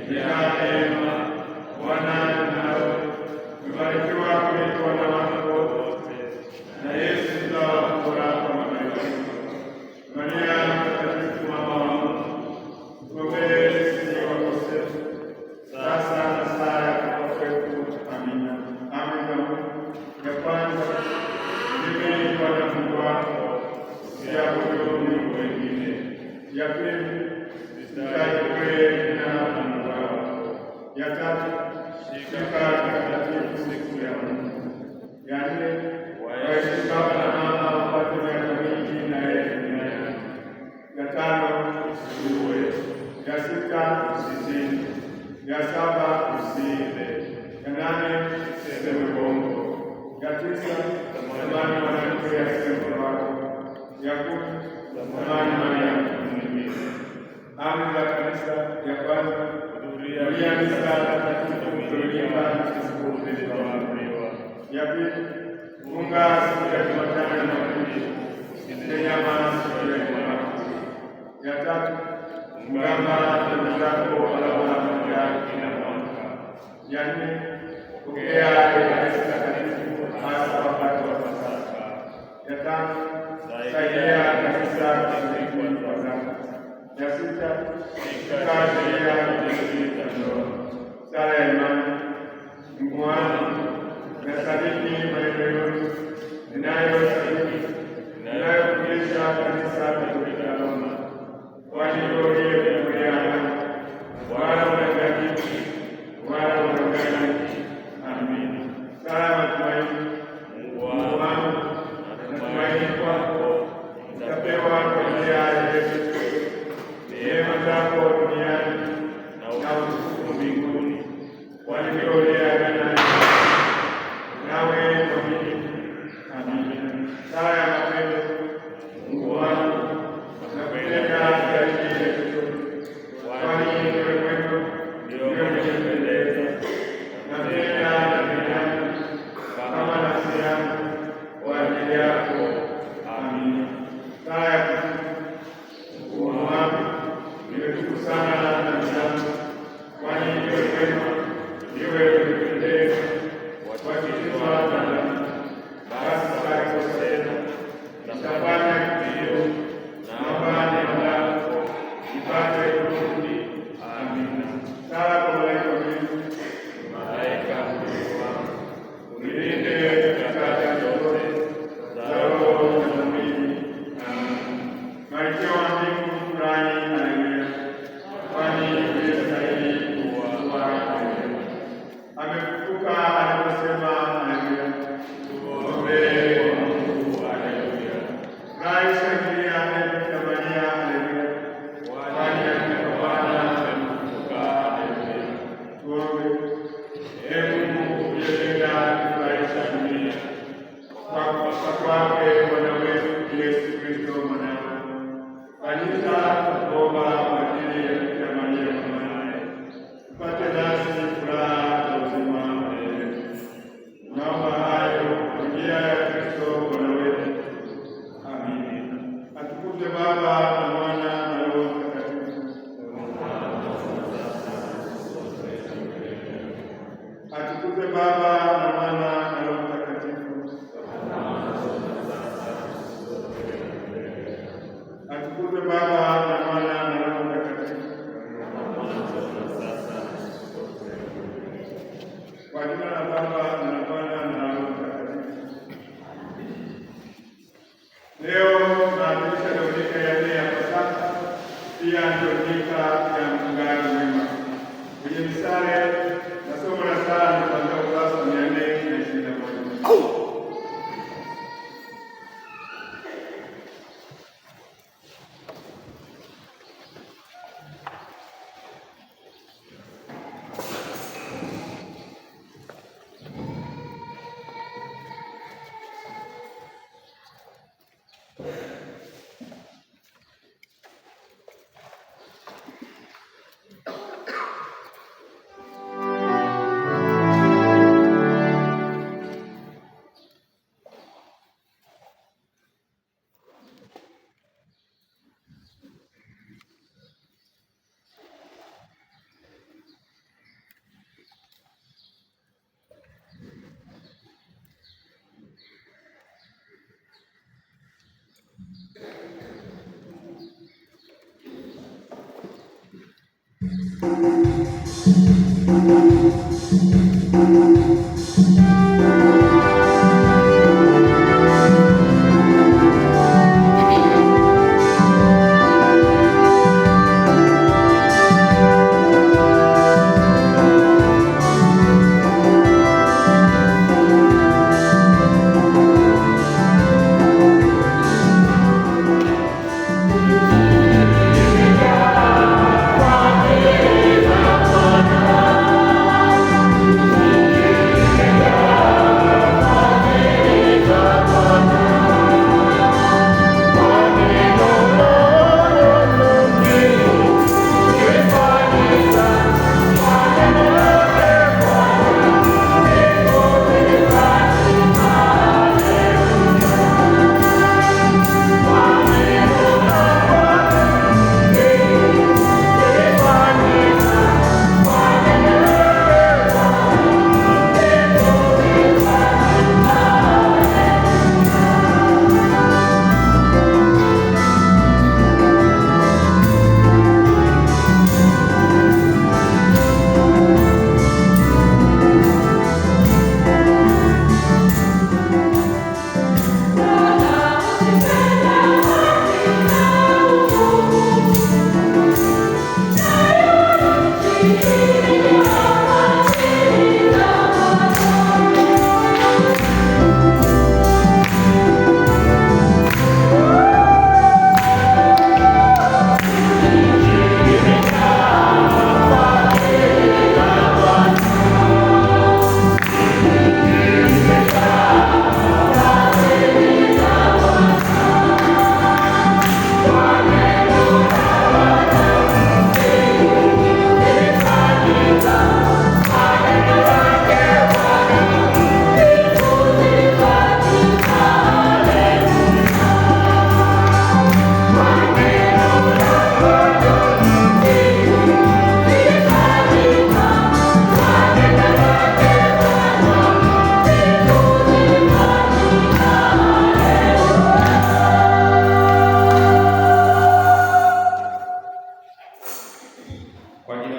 umejaa neema, Bwana yu nawe, umebarikiwa kuliko wanawake wote, na Yesu mzao wa tumbo lako amebarikiwa. Maria Mtakatifu, mama wa Mungu, tuombee sisi wakosefu, sasa na saa ya kufa kwetu. Amina. Amri za Mungu. Ya kwanza, mimi Bwana Mungu wako, usiabudu miungu wengine. Ya pili, usitake jina la Mungu wako. Ya tatu, shika takatifu siku ya Mungu. Ya nne, waheshimu baba na mama wapate miaka mingi na heri duniani. Ya tano, usiue. Ya sita, usizini. Ya saba, usiibe. Ya nane, usiseme uongo. Ya tisa, tamani mwanamke asiye wako. Ya kumi, tamani Mariamu mwingine. Amri za Kanisa. Ya kwanza, kuhudhuria misa takatifu kutolewa siku zilizoamriwa. Ya pili, funga siku ya Jumatano na Jumapili, usile nyama siku ya Jumamosi. Ya tatu, ungama ndugu zako wala kila mwaka. Ya nne, pokea Ekaristi Takatifu hasa wakati wa Pasaka. Ya tano, saidia kanisa kushiriki kwa zaka. Ya sita, shika sheria za ndoa. Sala ya imani. Mungu wangu, nasadiki maneno yote ninayofundisha Kanisa Katoliki la Roma, kwani ndiye kukuleana wala udanganyifu wala udanganyifu. Amina. Sala ya matumaini. Mungu wangu, natumaini kwako nitapewa kwa njia ya Yesu neema zako duniani na utukufu mbinguni, kwani uliagana nawe mwaminifu. Amina. Sala ya mapendo. Mungu wangu, nakupeleka zaidi ya chochote, kwani wewe mwema ndio umenipendeza. Napenda nafsi yangu kama nafsi yangu kwa ajili yako. Amina. Sala ya kutubu. Mungu wangu, nimetubu sana dhambi zangu, kwani wewe mwema ndio umenipendeza. Wakizwa na dhambi, basi sitakosea, nitafanya kilio, naomba neema yako nipate kurudi. Amina. Sala kwa malaika mlinzi. Malaika mlinzi wangu, unilinde katika hatari zote za roho na mwili. Amina. Malkia wa mbingu, furahi. Haleluya, kwani unastahili kuwa. Amefufuka aliposema. Haleluya. Tuombee kwa Mungu. Haleluya. Furahi, shangilia, Bikira Maria. Haleluya, kwani hakika Bwana amefufuka. Haleluya. Tuombe. Ee Mungu uliyependa kufurahisha dunia kwa kufa kwake Bwana wetu Yesu Kristo mwanao, Kanisa tunakuomba kwa ajili ya Bikira Maria mwanaye, tupate nasi furaha za uzima wa milele. Tunaomba hayo kwa njia ya Kristo Bwana wetu. Amina. Atukuzwe Baba na Mwana na Roho Mtakatifu. Atukuzwe Baba na Mwana na Roho Mtakatifu. Atukuzwe Baba na Mwana na Roho Mtakatifu. Kwa jina la Baba na la Mwana na la Roho Mtakatifu. Leo tunaadhimisha Dominika ya nne ya Pasaka, pia Dominika ya mchungaji mwema. Kwenye misale na somo la sala ni kuanzia ukurasa 421.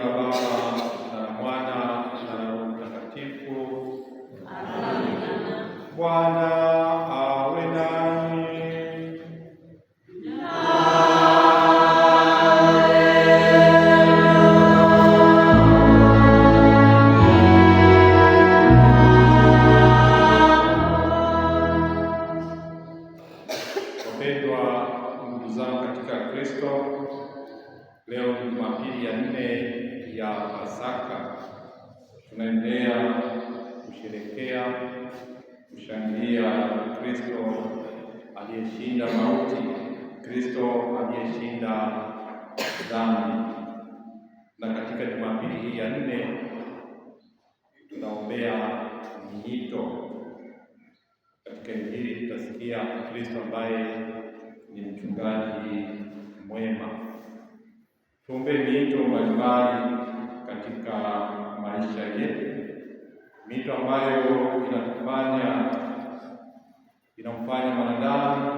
la Baba na Mwana na Roho Mtakatifu. Amina. Bwana awe nanyi. Wapendwa ndugu zangu katika Kristo, leo ni Jumapili ya 4 ya Pasaka. Tunaendelea kusherehekea, kushangilia Kristo aliyeshinda mauti, Kristo aliyeshinda dhambi. Na katika Jumapili hii ya 4 tunaombea miito. Katika Injili tutasikia Kristo ambaye ni mchungaji mwema. Tuombe miito mbalimbali katika maisha yetu, miito ambayo inamfanya mwanadamu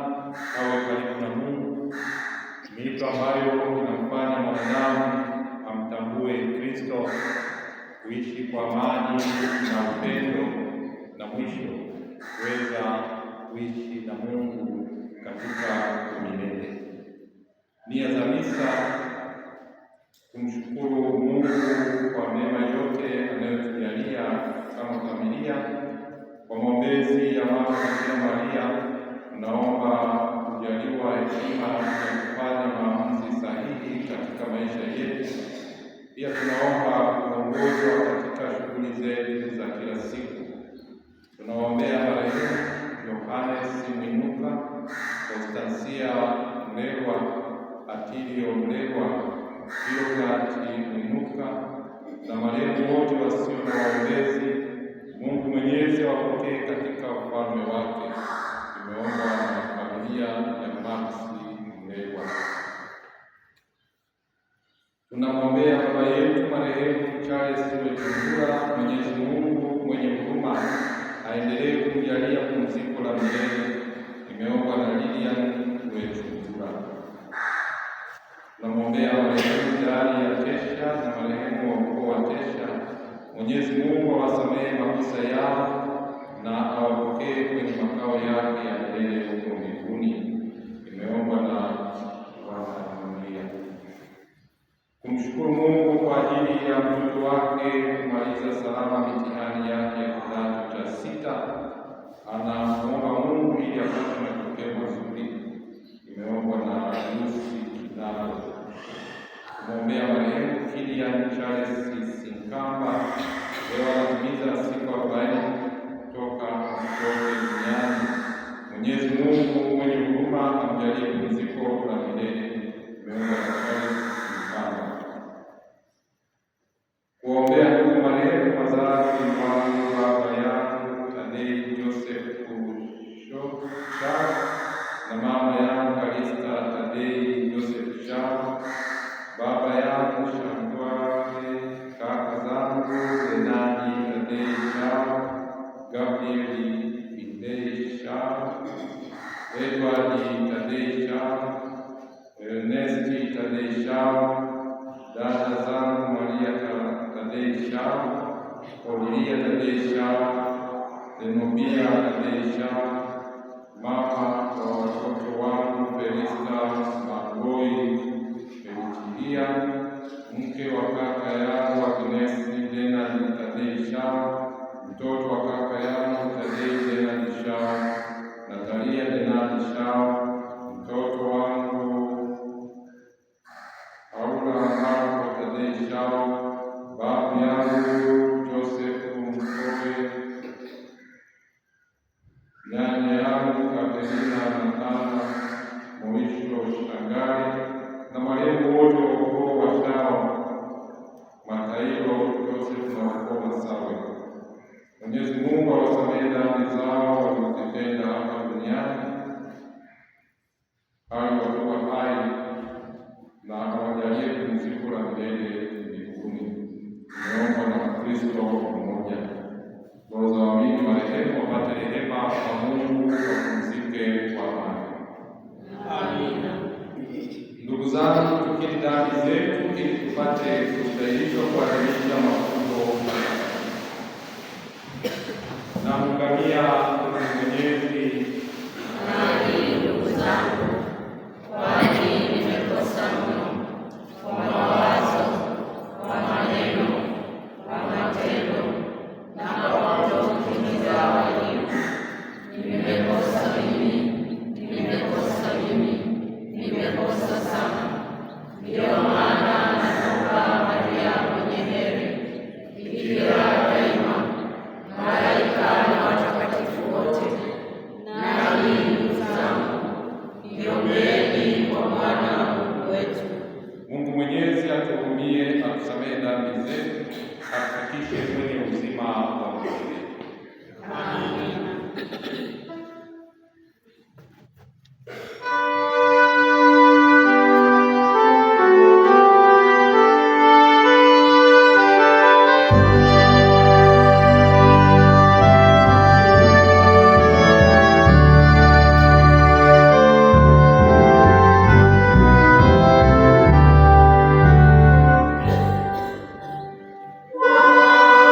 awe karibu na Mungu, miito ambayo inamfanya mwanadamu amtambue Kristo, kuishi kwa amani na upendo, na mwisho kuweza kuishi na Mungu katika milele. Nia za misa: kumshukuru Mungu kwa mema yote anayotujalia kama familia. Kwa maombezi ya Mama Bikira Maria, tunaomba kujaliwa hekima ya kufanya maamuzi sahihi katika maisha yetu. Pia tunaomba kuongozwa katika shughuli zetu za kila siku. Tunaombea marehemu Yohanes Mwinuka, Konstansia Mlelwa, Atilio Mlelwa, Filogati Mwinuka na marehemu wote wasio na waombezi. Mungu Mwenyezi awapokee katika ufalme wake. Tumeomba na familia ya Maxi Mlelwa. Tunamwombea baba yetu marehemu Charles Wetangula. Mwenyezi Mungu mwenye huruma aendelee kumjalia pumziko la milele. Nimeomba na Lilian Wetangula. Tunamwombea marehemu Dani ya Tesha na marehemu wa ukoo wa Tesha. Mwenyezi Mungu awasamehe makosa yao na awapokee kwenye makao yake ya milele huko mbinguni. Nimeomba na Bwana. Kumshukuru Mungu kwa ajili ya mtoto wake kumaliza salama mitihani yake ya kidato cha 6. Anamuomba Mungu ili apate matokeo mazuri. Nimeomba na Lucy Kinalo. Kumwombea marehemu Kilian Charles Sinkamba. Leo anatimiza siku 40 toka kutoka duniani. Mwenyezi Mungu mwenye huruma amjalie pumziko la milele. Nimeomba na Charles Sinkamba. Kuombea ndugu marehemu wazazi wangu, baba yangu Tadei Joseph Shao na mama yangu Kalista Tadei Joseph Shao, baba yangu Shangwale, kaka zangu Zenadi Tadei Shao, Gabrieli Tadei Shao, Edward Tadei Shao, Ernesti Tadei Shao, dada zangu Maria Tadei Shao, Paulia Tadei Shao, Zenobia Tadei Shao, mama wa watoto wangu Felista Magoi Felicilia, mke wa kaka yangu Agnesi Denadi Tadei Shao, mtoto wa kaka yangu Tadei Denadi Shao, Natalia Denadi Shao, mtoto wangu Aula Tadei Shao, babu yangu Joseph Mkobe, nyanya yangu Katerina Natana Moisho Shangari na marehemu wote wa ukoo wa Shao, Matailo Joseph na ukoo Masawe. Mwenyezi Mungu awasamehe dhambi zao walizotenda hapa duniani, hali wakiwa hai, na awajalie pumziko la milele mbinguni. Nimeomba na Kristo mmoja. Roho za waamini marehemu wapate rehema kwa Mungu, wapumzike kwa amani. Amina. Ndugu zangu, tukiri dhambi zetu ili tupate ustahilisho dhambi zetu, atufikishe kwenye uzima wa milele. Amina. Wow.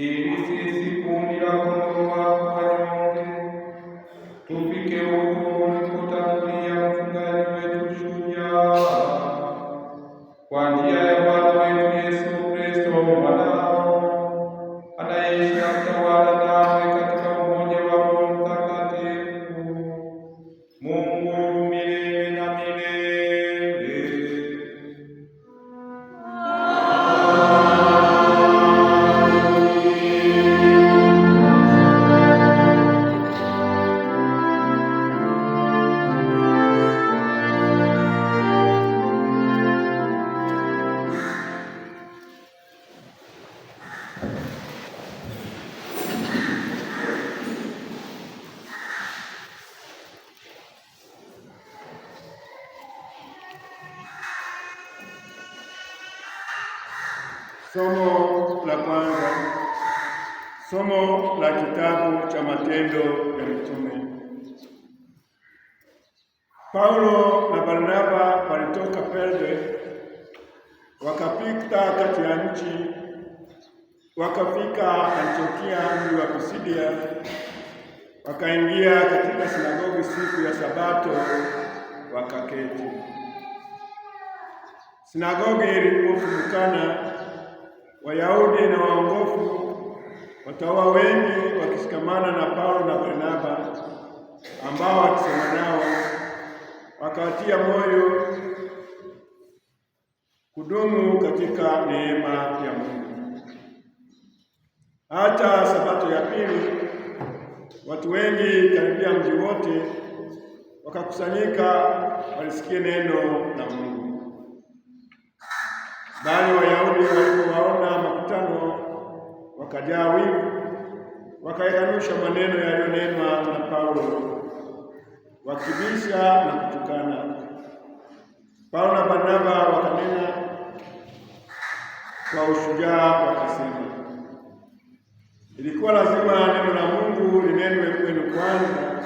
ili sisi kundi la kondoo wako wanyonge tufike huko ulikotangulia mchungaji wetu shujaa, kwa njia ya Bwana wetu Yesu Kristo mwanao, anayeishi na kutawala nawe katika umoja wa Roho Mtakatifu, Mungu milele na milele. Somo la kwanza. Somo la kitabu cha Matendo ya Mitume. Paulo na Barnaba walitoka Perge, wakapita kati ya nchi, wakafika Antiokia, mji wa Pisidia, wakaingia katika sinagogi siku ya Sabato, wakaketi. Sinagogi ilipofumukana, Wayahudi na waongofu, watawa wengi wakishikamana na Paulo na Barnaba, ambao wakisema nao wakawatia moyo kudumu katika neema ya Mungu. Hata Sabato ya pili, watu wengi karibia mji wote wakakusanyika walisikie neno la Mungu. Bali Wayahudi walipowaona makutano wakajaa wivu, wakayakanusha maneno yaliyonenwa na Paulo, wakibisha na kutukana. Paulo na Barnaba wakanena kwa ushujaa, wakasema, ilikuwa lazima neno la Mungu linenwe kwenu kwanza,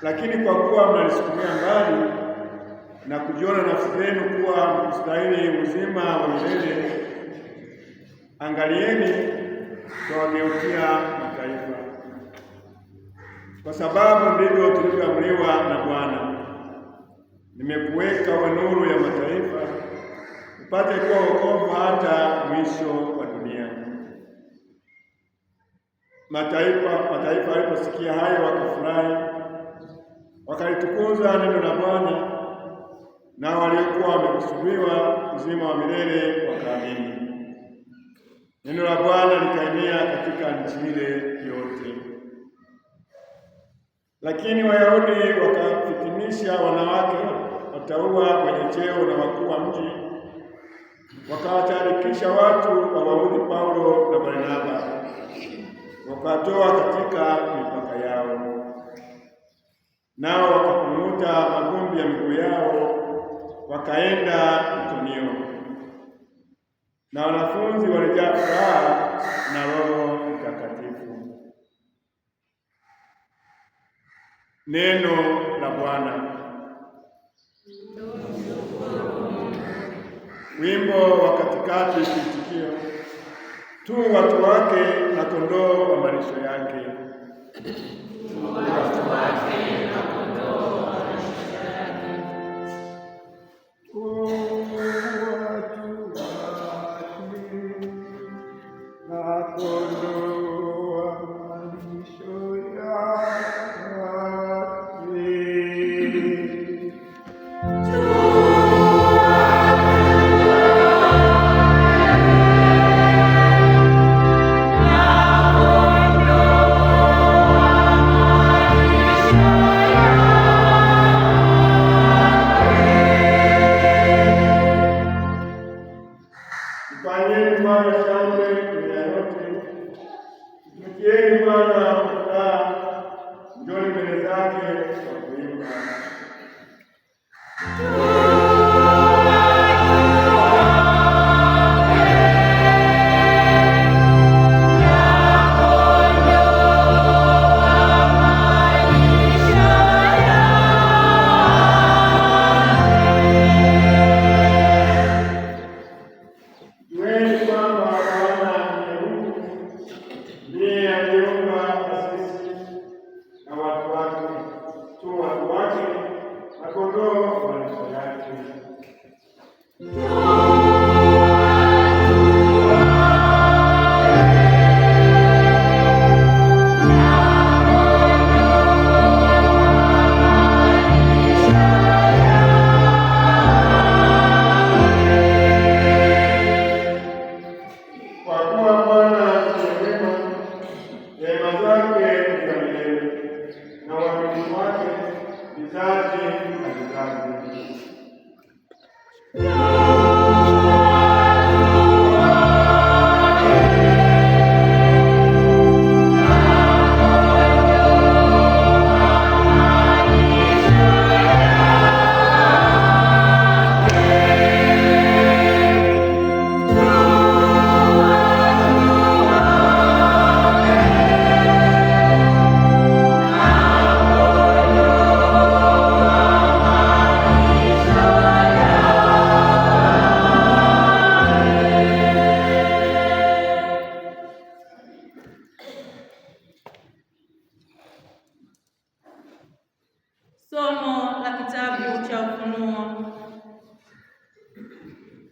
lakini kwa kuwa mnalisukumia mbali na kujiona nafsi zenu kuwa mkustahili uzima wa milele, angalieni twawageukia mataifa, kwa sababu ndivyo tulivyoamriwa na Bwana, nimekuweka uwe nuru ya mataifa, upate kuwa wokovu hata mwisho wa dunia. Mataifa waliposikia hayo wakafurahi, wakalitukuza neno la Bwana, na waliokuwa wamekusudiwa uzima wa milele wakaamini. Neno la Bwana likaenea katika nchi ile yote. Lakini Wayahudi wakafitinisha wanawake wataua wenye cheo na wakuu wa mji, wakawatarikisha watu wawaudhi Paulo na Barnaba, wakatoa katika mipaka yao. Nao wakakung'uta mavumbi ya miguu yao, wakaenda Ikonio, na wanafunzi walijaa furaha na Roho Mtakatifu. Neno la Bwana. Wimbo wa katikati, kiitikio: tu watu wake na kondoo wa malisho yake. Watu wake na kondoo wa malisho yake.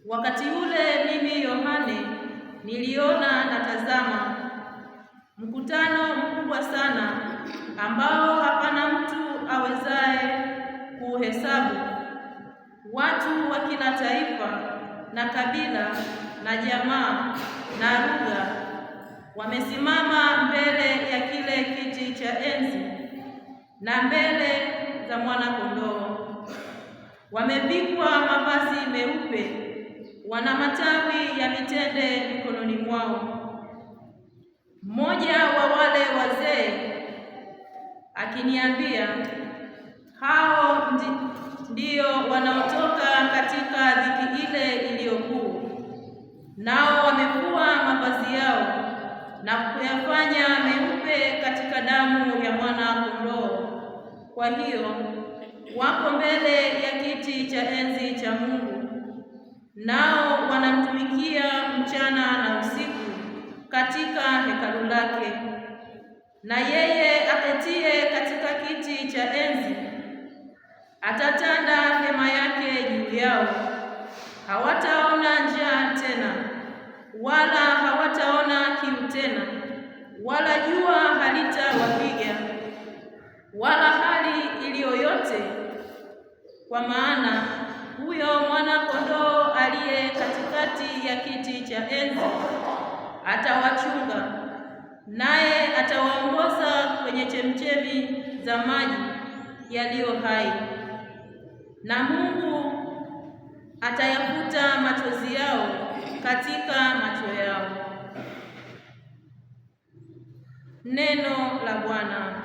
Wakati ule mimi Yohane niliona na tazama, mkutano mkubwa sana ambao hapana mtu awezaye kuhesabu, watu wa kila taifa na kabila na jamaa na lugha, wamesimama mbele ya kile kiti cha enzi na mbele za Mwana-Kondoo. Wamevikwa mavazi meupe, wana matawi ya mitende mikononi mwao. Mmoja wa wale wazee akiniambia, hao ndio wanaotoka katika dhiki ile iliyokuu, nao wamevua mavazi yao na kuyafanya meupe katika damu ya Mwana-Kondoo. Kwa hiyo wako mbele ya kiti cha enzi cha Mungu, nao wanamtumikia mchana na usiku katika hekalu lake. Na yeye aketie katika kiti cha enzi atatanda hema yake juu yao. Hawataona njaa tena, wala hawataona kiu tena, wala jua halitawapiga, wala hali iliyoyote, kwa maana huyo Mwana-Kondoo aliye katikati ya kiti cha enzi atawachunga, naye atawaongoza kwenye chemchemi za maji yaliyo hai, na Mungu atayafuta machozi yao katika macho yao. Neno la Bwana.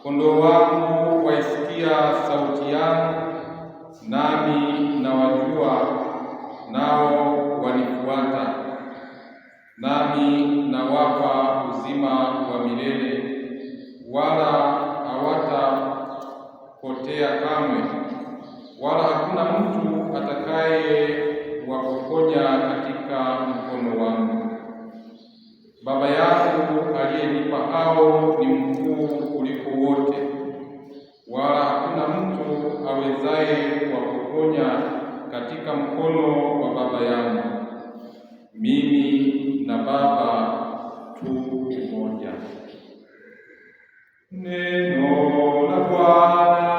Kondoo wangu waisikia sauti yangu, nami nawajua, nao wanifuata. Nami nawapa uzima wa milele, wala hawatapotea kamwe, wala hakuna mtu atakaye wapokonya katika mkono wangu. Baba yangu aliyenipa hao ni mkuu kuliko wote, wala hakuna mtu awezaye kuwapokonya katika mkono wa Baba yangu. Mimi na Baba tu mmoja. Neno la Bwana.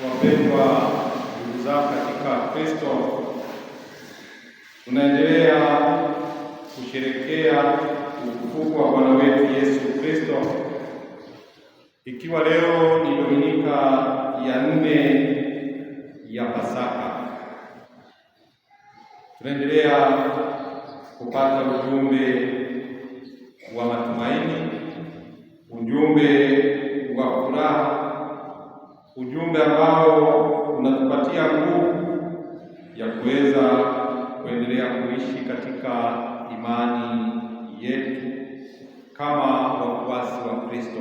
Wapendwa ndugu zangu katika Kristo, tunaendelea kusherehekea ufufuko wa Bwana wetu Yesu Kristo, ikiwa leo ni Dominika ya 4 ya Pasaka. Tunaendelea kupata ujumbe wa matumaini, ujumbe wa furaha, ujumbe ambao unatupatia nguvu ya kuweza kuendelea kuishi katika imani yetu kama wafuasi wa Kristo.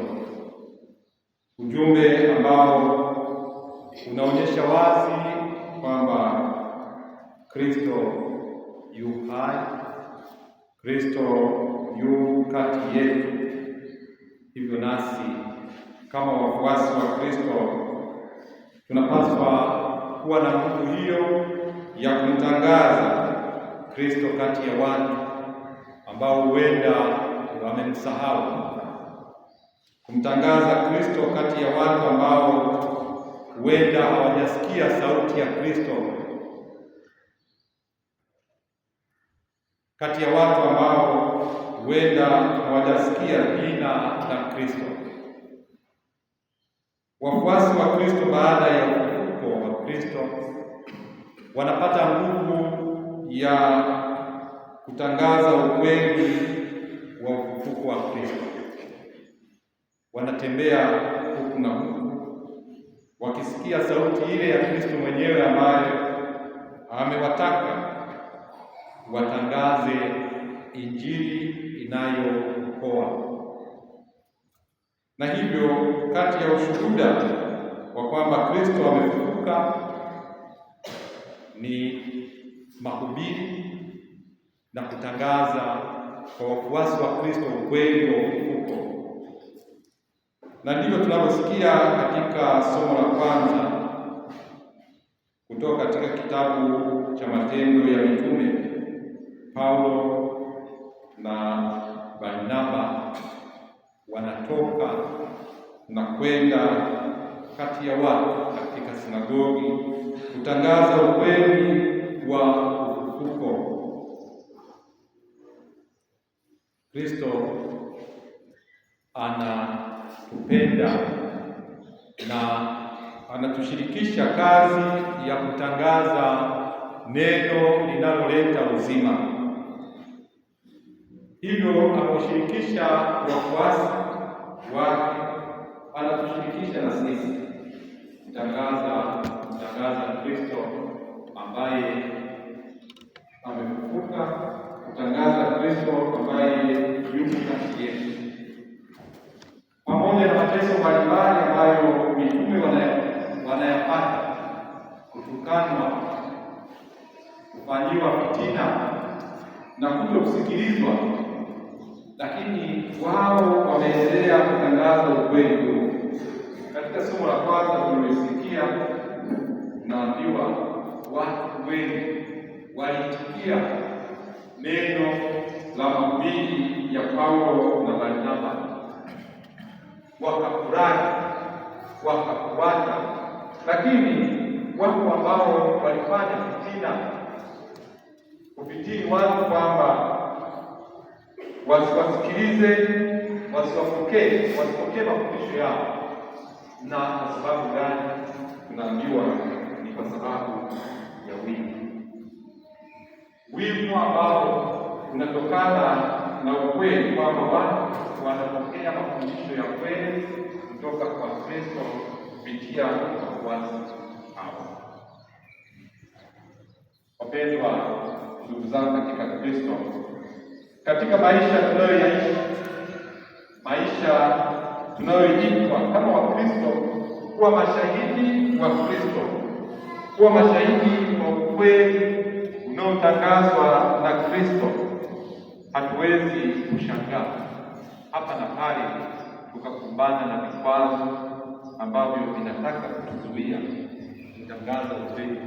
Ujumbe ambao unaonyesha wazi kwamba Kristo yu hai, Kristo yu kati yetu. Hivyo nasi kama wafuasi wa Kristo tunapaswa kuwa na nguvu hiyo ya kumtangaza Kristo kati ya watu ambao huenda wamemsahau, kumtangaza Kristo kati ya watu ambao huenda hawajasikia sauti ya Kristo, kati ya watu ambao huenda hawajasikia jina la Kristo. Wafuasi wa Kristo baada ya ufufuko wa Kristo wanapata nguvu ya kutangaza ukweli wa ufufuko wa Kristo. Wanatembea huku na huku wakisikia sauti ile ya Kristo mwenyewe ambaye amewataka watangaze Injili inayookoa. Na hivyo kati ya ushuhuda wa kwamba Kristo amefufuka ni mahubiri na kutangaza kwa wafuasi wa Kristo ukweli wa ufufuko. Na ndivyo tunavyosikia katika somo la kwanza kutoka katika kitabu cha Matendo ya Mitume. Paulo na Barnaba wanatoka na kwenda kati ya watu katika sinagogi kutangaza ukweli wa ufufuko. Kristo anatupenda na anatushirikisha kazi ya kutangaza neno linaloleta uzima. Hivyo anaposhirikisha wafuasi wake, anatushirikisha na sisi kutangaza Kristo ambaye amefufuka, kutangaza Kristo ambaye yuko kati yetu, pamoja na mateso mbalimbali ambayo mitume wanayapata: kutukanwa, kufanyiwa fitina na kutokusikilizwa, lakini wao wameendelea kutangaza ukweli huu. Katika somo la kwanza tulilosikia, tunaambiwa watu wengi walitikia neno la mahubiri ya Paulo na Barnaba, wakafurahi, wakafuata. Lakini wako ambao walifanya fitina, kufikiri watu kwamba wasiwasikilize, wasipokee mafundisho yao. Na kwa sababu gani? Tunaambiwa ni kwa sababu ya wivu ambao unatokana na ukweli kwamba watu wanapokea mafundisho ya kweli kutoka kwa Kristo kupitia wafuasi hao. Wapendwa ndugu zangu katika Kristo, katika maisha tunayoishi, maisha tunayoitwa kama Wakristo, kuwa mashahidi wa Kristo, kuwa mashahidi wa ukweli unaotangazwa na Kristo. Hatuwezi kushangaa hapa na pale tukakumbana na vikwazo ambavyo vinataka kutuzuia kutangaza ukweli.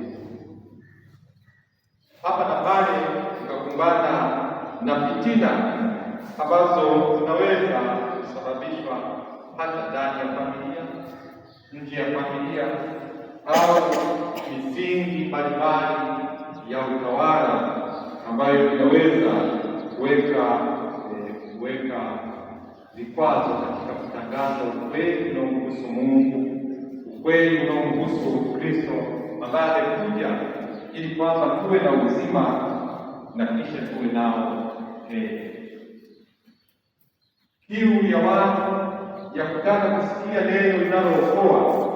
Hapa na pale tukakumbana na fitina ambazo zinaweza kusababishwa hata ndani ya familia, nje ya familia, au misingi mbalimbali ya utawala ambayo inaweza kuweka vikwazo katika kutangaza ukweli unaomhusu Mungu, ukweli unaomhusu Kristo ambaye amekuja ili kwamba tuwe na uzima na kisha tuwe nao kiu ya watu ya kutaka kusikia neno linalookoa,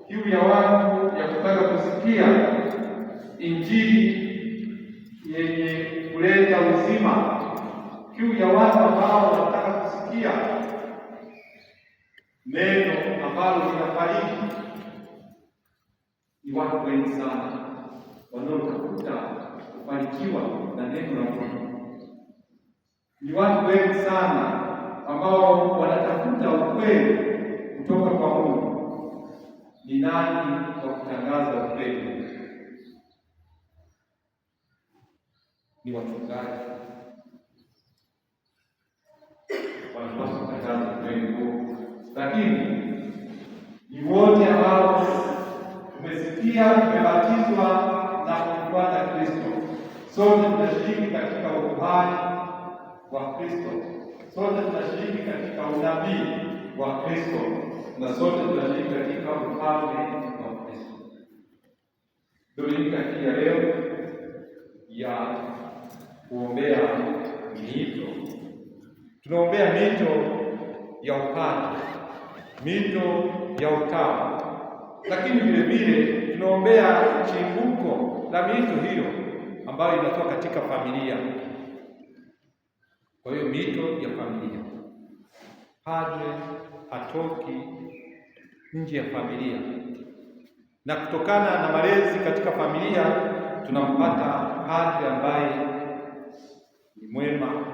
kiu ya watu ya kutaka kusikia Injili yenye kuleta uzima, kiu ya watu ambao wanataka kusikia neno ambalo linafariji. Ni watu wengi sana wanaotafuta kufanikiwa na neno la Mungu. Ni watu wengi sana ambao wanatafuta ukweli kutoka kwa Mungu. Ni nani wa kutangaza ukweli? Ni wachungaji. Wanapaswa kutangaza ukweli huo, lakini ni wote ambao tumesikia, tumebatizwa na kumfuata Kristo. Sote tunashiriki katika ukuhani wa Kristo, sote tunashiriki katika unabii wa Kristo, na sote tunashiriki katika ufalme wa Kristo. Dominika hii ya leo ya kuombea miito, tunaombea miito ya upadre, miito ya utawa, lakini vile vile tunaombea chimbuko la miito hiyo ambayo inatoka katika familia. Kwa hiyo miito ya familia, padre hatoki nje ya familia, na kutokana na malezi katika familia tunampata padre ambaye ni mwema,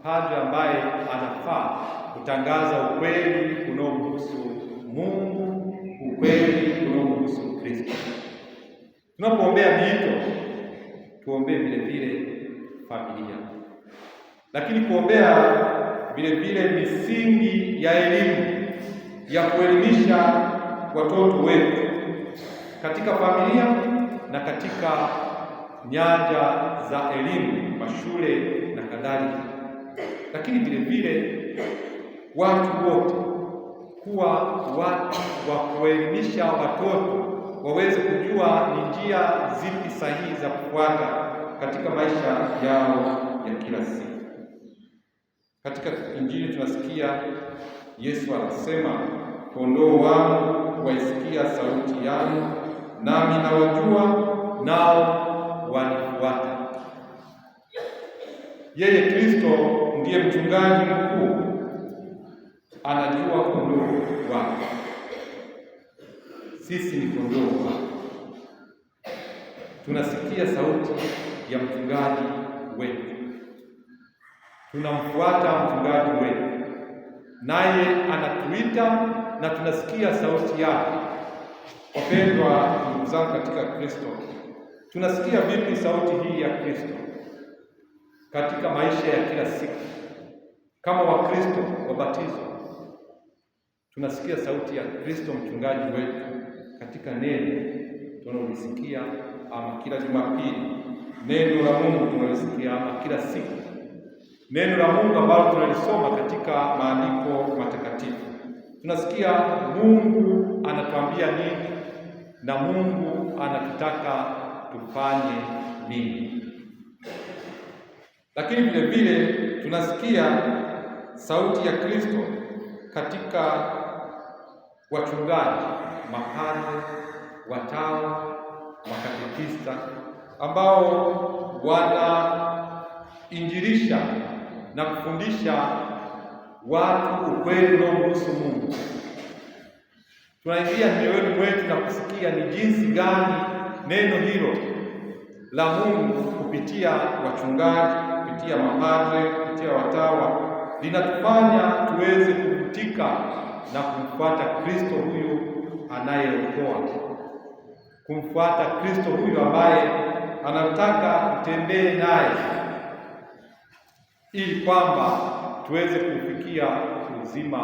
padre ambaye anafaa kutangaza ukweli unaomhusu Mungu, ukweli unaomhusu Kristo. Tunapoombea miito, tuombee vile vile familia, lakini kuombea vile vile misingi ya elimu, ya kuelimisha watoto wetu katika familia na katika nyanja za elimu, mashule na kadhalika. Lakini vile vile watu wote kuwa watu wa kuelimisha watoto waweze kujua ni njia zipi sahihi za kufuata katika maisha yao ya kila siku. Katika Injili tunasikia Yesu anasema, kondoo wangu waisikia sauti yangu, nami nawajua, nao wanifuata. Yeye Kristo ndiye mchungaji mkuu, anajua kondoo wake. Sisi ni kondoo wake. Tunasikia sauti ya mchungaji wetu, tunamfuata mchungaji wetu, naye anatuita na tunasikia sauti yake. Wapendwa ndugu zangu katika Kristo, tunasikia vipi sauti hii ya Kristo katika maisha ya kila siku? Kama Wakristo wabatizwa, tunasikia sauti ya Kristo mchungaji wetu katika neno tunalosikia ama kila Jumapili, neno la Mungu tunalosikia ama kila siku, neno la Mungu ambalo tunalisoma katika maandiko matakatifu. Tunasikia Mungu anatuambia nini na Mungu anatutaka tufanye nini. Lakini vile vile tunasikia sauti ya Kristo katika wachungaji, mapadre, watawa, makatekista ambao wanainjilisha na kufundisha watu ukweli unaomhusu Mungu. tunaingia mioyoni mwetu na kusikia ni jinsi gani neno hilo la Mungu kupitia wachungaji, kupitia mapadre, kupitia watawa linatufanya tuweze kuvutika na kumfuata Kristo huyu anayeokoa, kumfuata Kristo huyu ambaye anataka kutembee naye ili kwamba tuweze kufikia uzima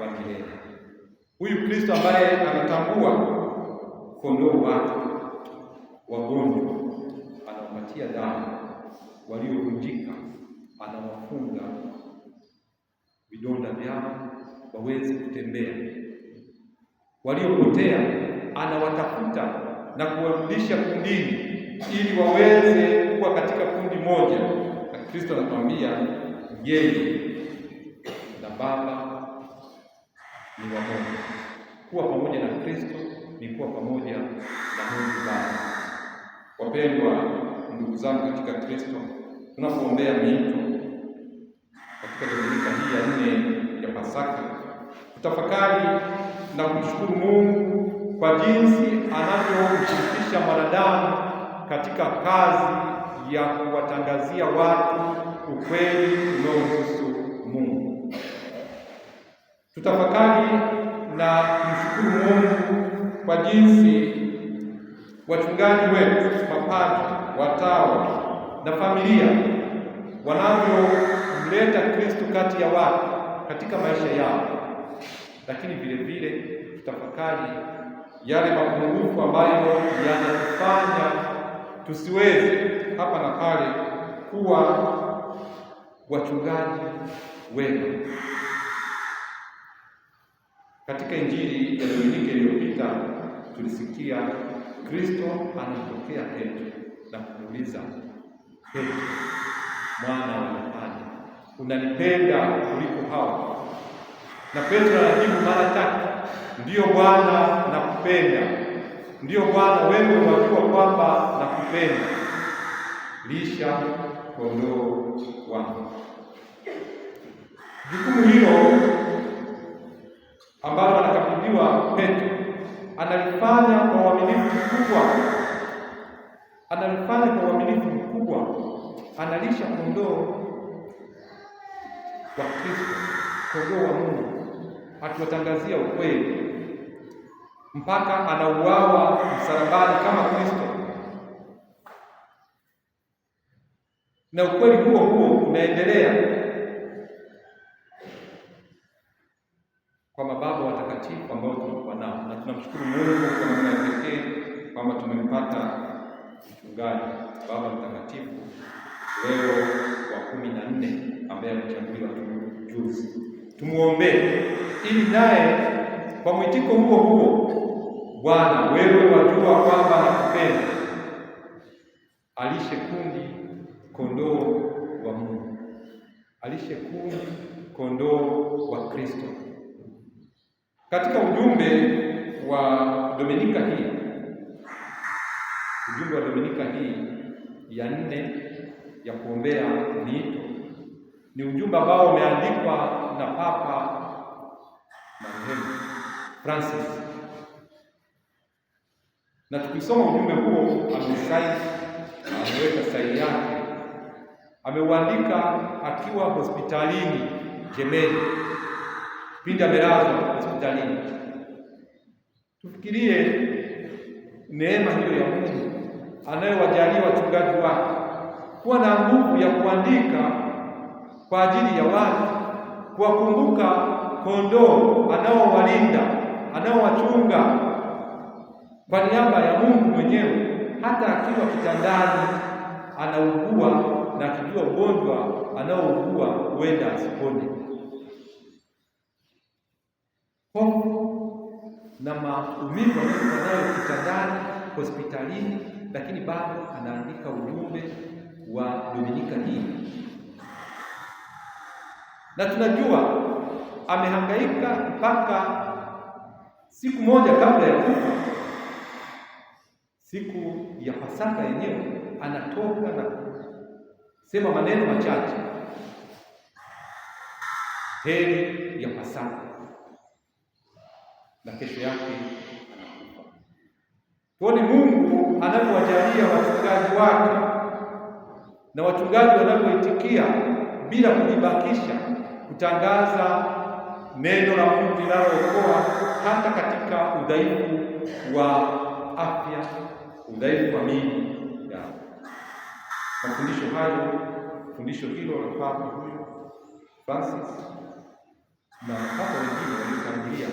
wa milele. Huyu Kristo ambaye anatambua kondoo wake wagonjwa, anawapatia dawa, waliovunjika anawafunga vidonda vyao waweze kutembea, waliopotea anawatafuta na kuwarudisha kundini ili waweze kuwa katika kundi moja. Na Kristo anatuambia yeye na Baba ni wamoja. Kuwa pamoja na Kristo ni kuwa pamoja na Mungu Baba. Wapendwa ndugu zangu katika Kristo, tunapoombea miito katika Dominika hii ya 4 ya Pasaka, kutafakari na kumshukuru Mungu kwa jinsi anavyomshirikisha mwanadamu katika kazi ya kuwatangazia watu ukweli unaohusu Mungu. Tutafakari na kumshukuru Mungu kwa jinsi wachungaji wetu, mapadri, watawa na familia wanavyomleta Kristo kati ya watu katika maisha yao, lakini vile vile tutafakari yale mapungufu ambayo yanatufanya tusiweze hapa na pale kuwa wachungaji wema. Katika Injili ya Dominika iliyopita tulisikia Kristo anatokea Petro na kumuuliza, Petro mwana wa Yohana, unanipenda kuliko hawa? Na Petro anajibu mara 3, ndiyo Bwana, nakupenda. Ndiyo Bwana, wewe unajua kwamba nakupenda. Lisha kondoo wangu. Jukumu hilo ambalo anakabidhiwa Petro analifanya kwa uaminifu mkubwa. Analisha kondoo wa Kristo, kondoo wa Mungu, akiwatangazia ukweli mpaka anauawa msalabani kama Kristo. Na ukweli huo unaendelea kwa mababa watakatifu ambao tulikuwa nao, na tunamshukuru Mungu kwa namna ya pekee kwamba tumempata mchungaji baba mtakatifu Leo wa 14 ambaye amechaguliwa juzi. Tumuombee ili naye kwa mwitiko huo, Bwana wewe wajua kwamba nakupenda, alishe kundi kondoo wa Mungu, alishe kundi kondoo wa Kristo. Katika ujumbe wa Dominika hii ya 4 ya kuombea miito, ni ujumbe ambao umeandikwa na Papa marehemu Francis, na tukisoma ujumbe huo ameweka saini yake, ameuandika akiwa hospitalini Gemelli, pindi amelazwa hospitalini. Tufikirie neema hiyo ya Mungu anayowajalia wachungaji wake kuwa na nguvu ya kuandika kwa ajili ya watu, kuwakumbuka kondoo anaowalinda, anaowachunga kwa niaba ya Mungu mwenyewe, hata akiwa kitandani anaugua na akijua ugonjwa anaougua huenda asipone. Hofu na maumivu anayo kitandani hospitalini, lakini bado anaandika ujumbe wa Dominika hii. Na tunajua amehangaika mpaka siku moja kabla ya kufa, siku ya Pasaka yenyewe, anatoka na sema maneno machache, heri ya Pasaka. na kesho yake anakufa. Tuone Mungu anapowajalia wachungaji wake na wachungaji wanavyoitikia bila kujibakisha kutangaza neno la Mungu linalookoa hata katika udhaifu wa afya, udhaifu wa miili yao. Mafundisho hayo, fundisho hilo la Papa huyo Francis na Papa wengine waliotangulia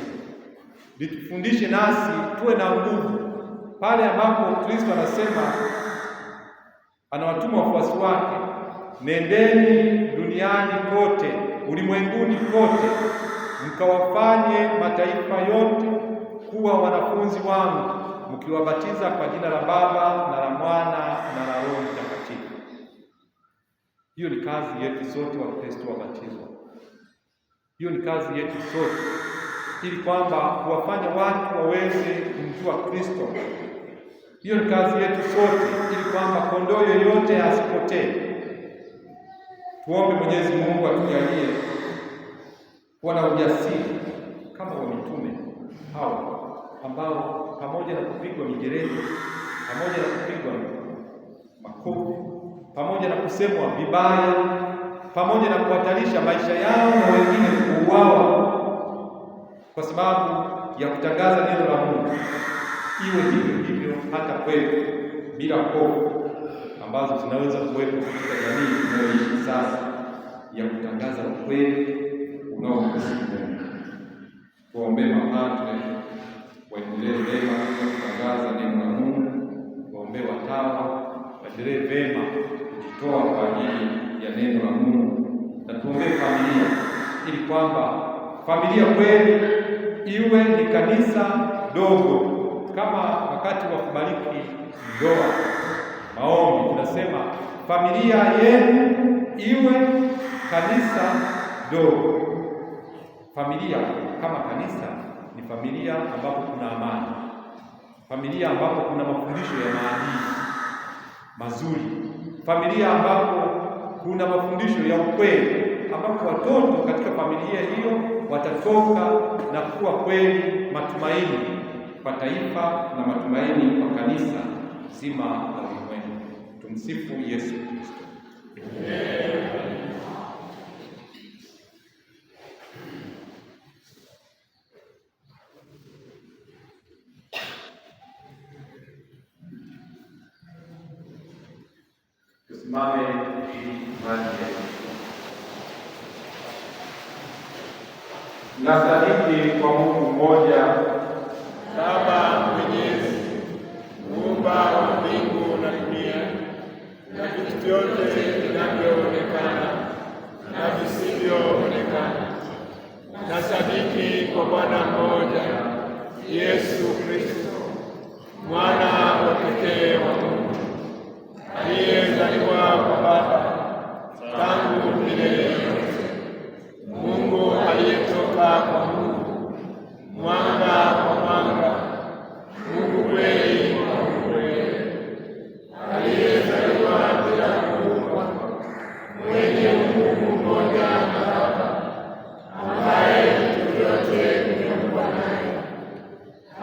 litufundishe nasi tuwe na nguvu pale ambapo Kristo anasema, anawatuma wafuasi wake, nendeni duniani kote, ulimwenguni kote, mkawafanye mataifa yote kuwa wanafunzi wangu, mkiwabatiza kwa jina la Baba na la Mwana na la Roho Mtakatifu. Hiyo ni kazi yetu sote Wakristo wabatizwa. Hiyo ni kazi yetu sote, ili kwamba kuwafanya watu waweze kumjua Kristo. Hiyo ni kazi yetu sote, ili kwamba kondoo yoyote asipotee. Tuombe Mwenyezi Mungu atujalie kuwa na ujasiri kama wa mitume hao ambao pamoja na kupigwa mijeledi, pamoja na kupigwa makofi, pamoja na kusemwa vibaya, pamoja na kuhatarisha maisha yao na wengine kuuawa kwa sababu ya kutangaza neno la Mungu, iwe hivyo hivyo hata kwetu, bila hofu ambazo zinaweza kuwepo katika jamii tunayoishi sasa, ya kutangaza ukweli unaohusu Mungu. Tuombe mapadre waendelee vema kutangaza neno la Mungu, waombe watawa waendelee vema kujitoa kwa ajili ya neno la Mungu, na tuombe familia, ili kwamba familia kweli iwe ni kanisa dogo. Kama wakati wa kubariki ndoa, maombi tunasema familia yenu iwe kanisa dogo. Familia kama kanisa ni familia ambapo kuna amani, familia ambapo kuna mafundisho ya maadili mazuri, familia ambapo kuna mafundisho ya ukweli, ambapo watoto katika familia hiyo watatoka na kuwa kweli matumaini kwa taifa na matumaini kwa kanisa zima la ulimwengu. Tumsifu Yesu Kristo. Tusimame ili imani yetu. Nasadiki kwa Mungu mmoja, Baba Mwenyezi, muumba wa mbingu na dunia na vitu vyote vinavyoonekana na visivyoonekana. Nasadiki kwa Bwana mmoja, Yesu Kristo, mwana wa pekee wa Mungu, aliyezaliwa kwa Baba tangu milele yote, Mungu aliyetoka kwa Mungu, mwanga kwa mwanga, Mungu kweli kwa Mungu kweli, aliyezaliwa bila kuumbwa, mwenye Mungu mmoja na Baba, ambaye vitu vyote vimeumbwa naye,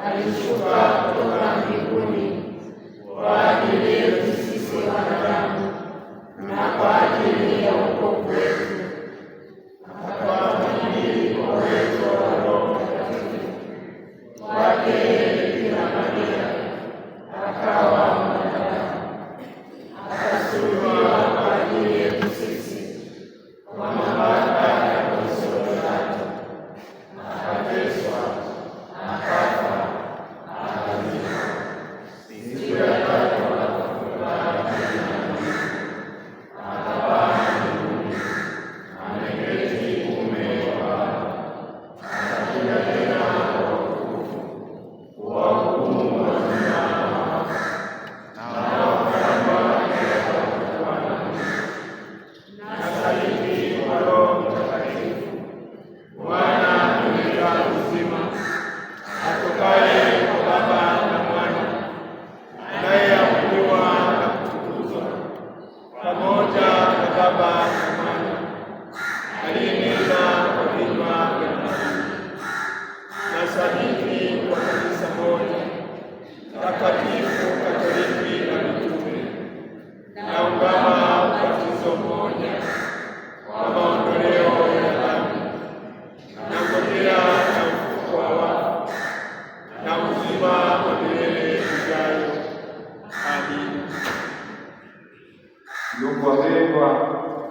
alishuka kutoka mbinguni kwa ajili yetu sisi wanadamu na kwa ajili ya wokovu wetu, akawafadhili kwa uwezo wa Roho Mtakatifu wake Bikira Maria, akawa mwanadamu, akasulubiwa kwa ajili yetu sisi kwa mamlaka ya Poncio Pilato, akateswa, akafa, akazikwa, siku ya tatu akafufuka katika wafu, akapaa mbinguni, ameketi kuume kwa Baba, atakuja tena kwa utukufu kuwahukumu wazima na wafu, na wafalme wake watakuwa na mwisho. Nasadiki kwa Roho Mtakatifu, Bwana mleta uzima, atokaye kwa Baba na Mwana, anayeabudiwa na kutukuzwa pamoja na Baba na Mwana, aliyenena kwa vinywa vya manabii. Nasadiki kwa maondoleo ya dhambi, na ngojea na ufufuo wa wafu na uzima wa milele ujayo. Amina. Ndugu wapendwa,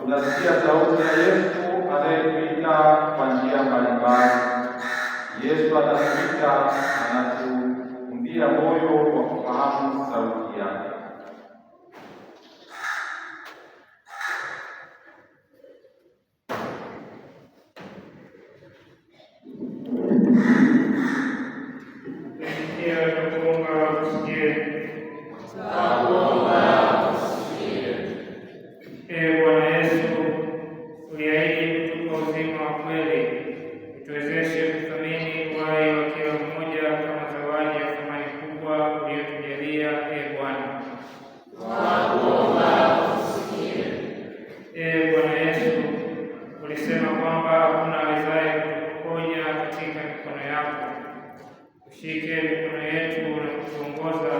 tunasikia sauti ya Yesu anayetuita kwa njia mbalimbali. Yesu anatuita, anatuumbia moyo wa kufahamu sauti yake. Shike mikono yetu na kutuongoza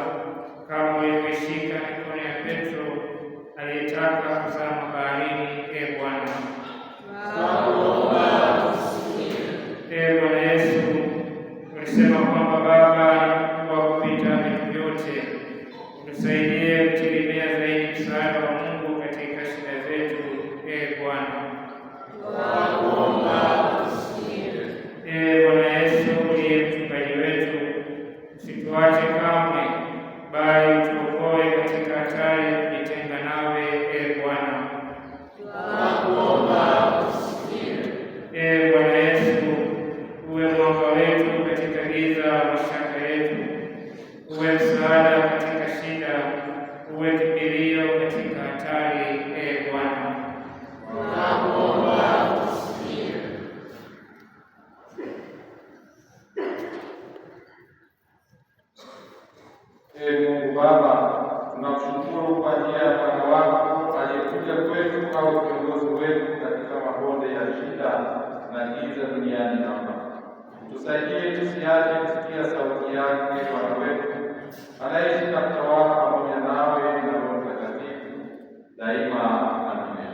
kama ulivyoshika mikono ya Petro aliyetaka kuzama baharini. Bwana, Bwana Yesu, ulisema kwamba Baba ni mkuu wa kupita vitu vyote. Utusaidie kutegemea zaidi msaada wa Mungu katika shida zetu. Bwana, Bwana Yesu uliye mchungaji wetu, usituache kamwe, bali utuokoe katika hatari ya kujitenga nawe. Bwana, Bwana Yesu, uwe mwanga wetu katika giza la mashaka yetu, uwe msaada katika shida, uwe kimbilio katika hatari. Bwana, Mungu Baba, tunakushukuru kwa njia ya Mwana wako aliyekuja kwetu au kiongozi wetu katika mabonde ya shida na giza duniani hapa. Tusaidie tusiache kusikia sauti yake Bwana wetu anaishi na kutawala pamoja nawe na Roho Mtakatifu daima. Amina.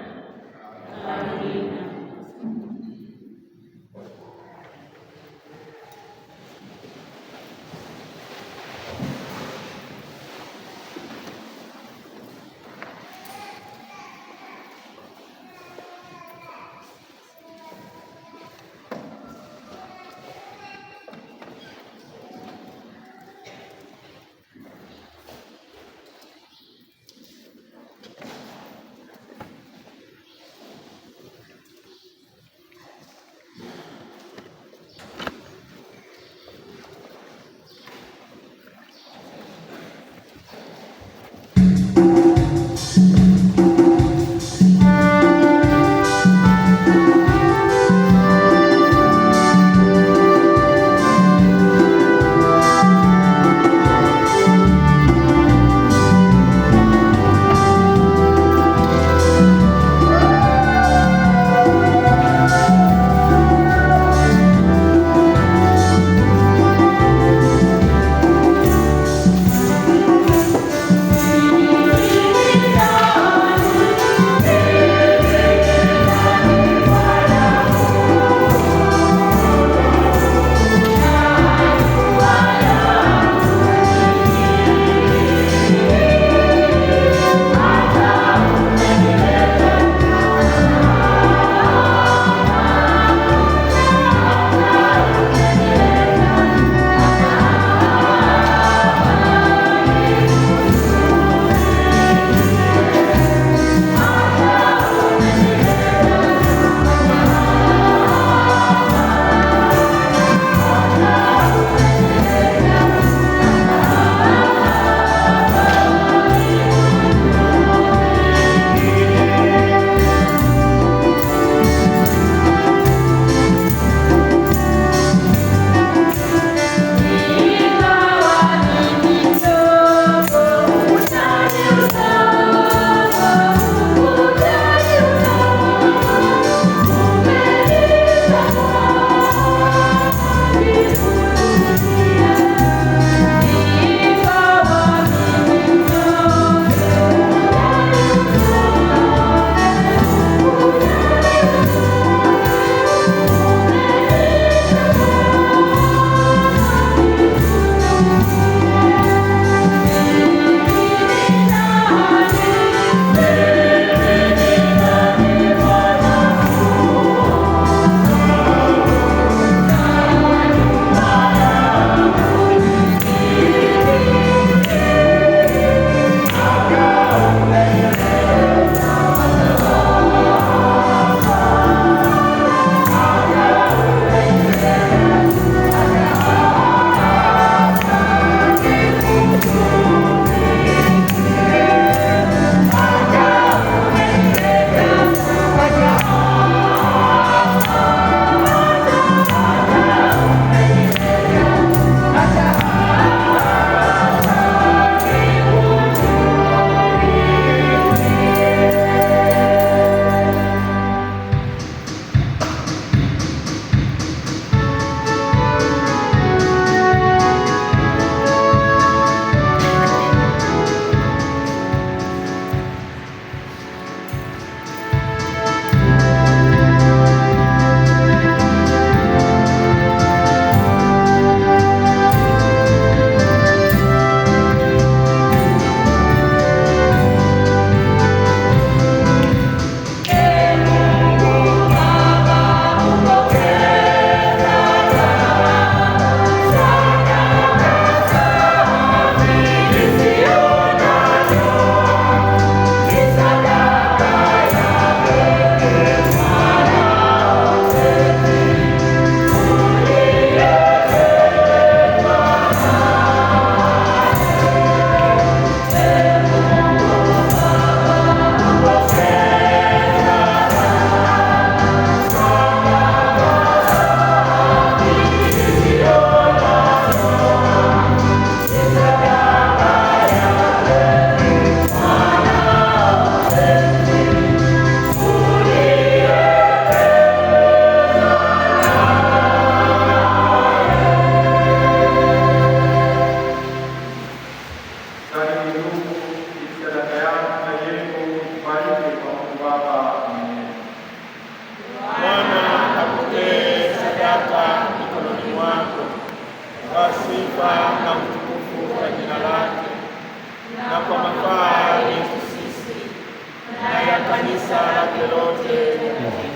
lake lote takatifu.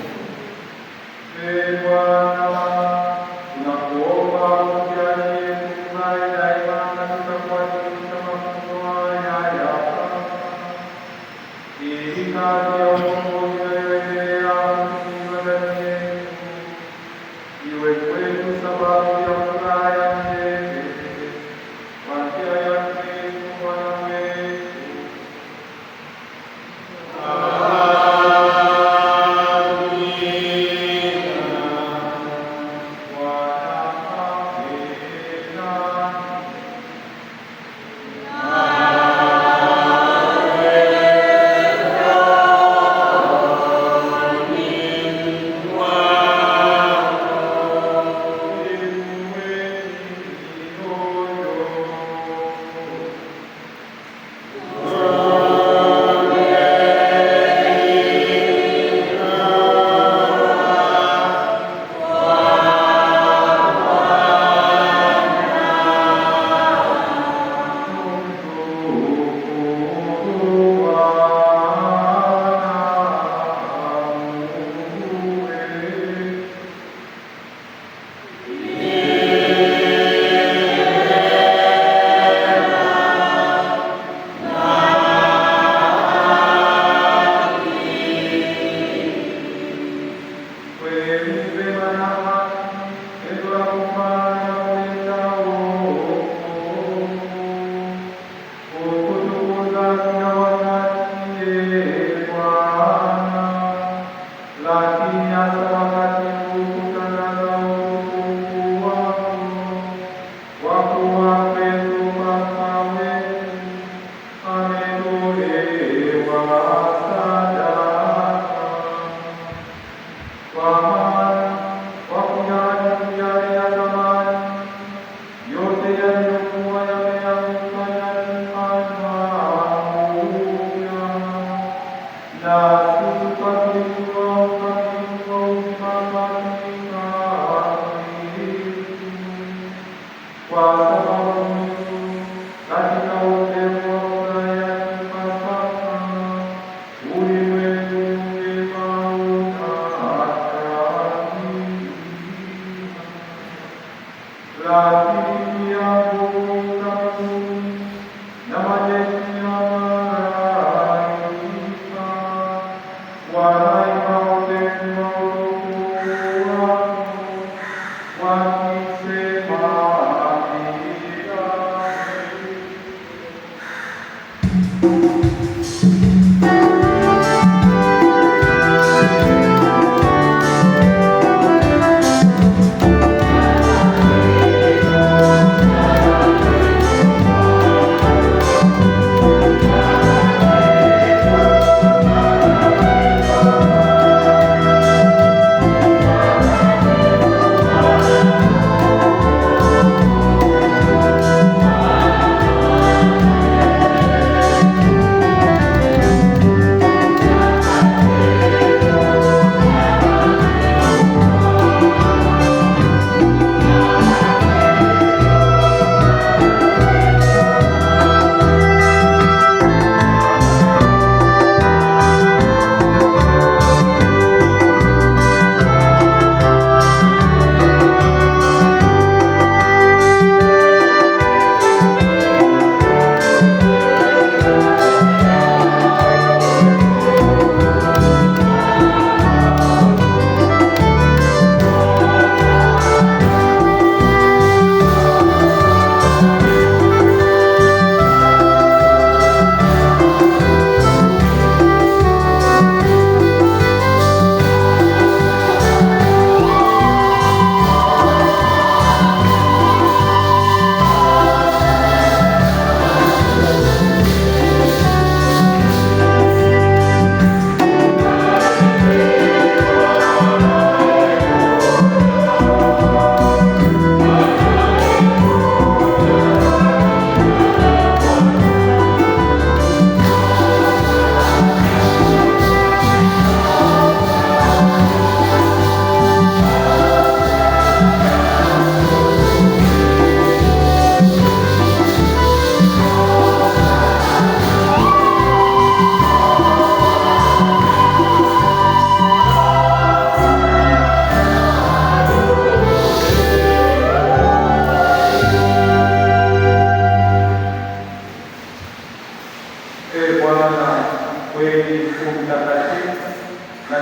Ee Bwana, tunakuomba utujalie kufurahi daima katika kuadhimisha mafumbo haya yako, ili kazi ya ukombozi inayoendelea kutimizwa ndani yetu iwe kwetu sababu ya furaha ya milele kwa njia ya Kristo Bwana wetu.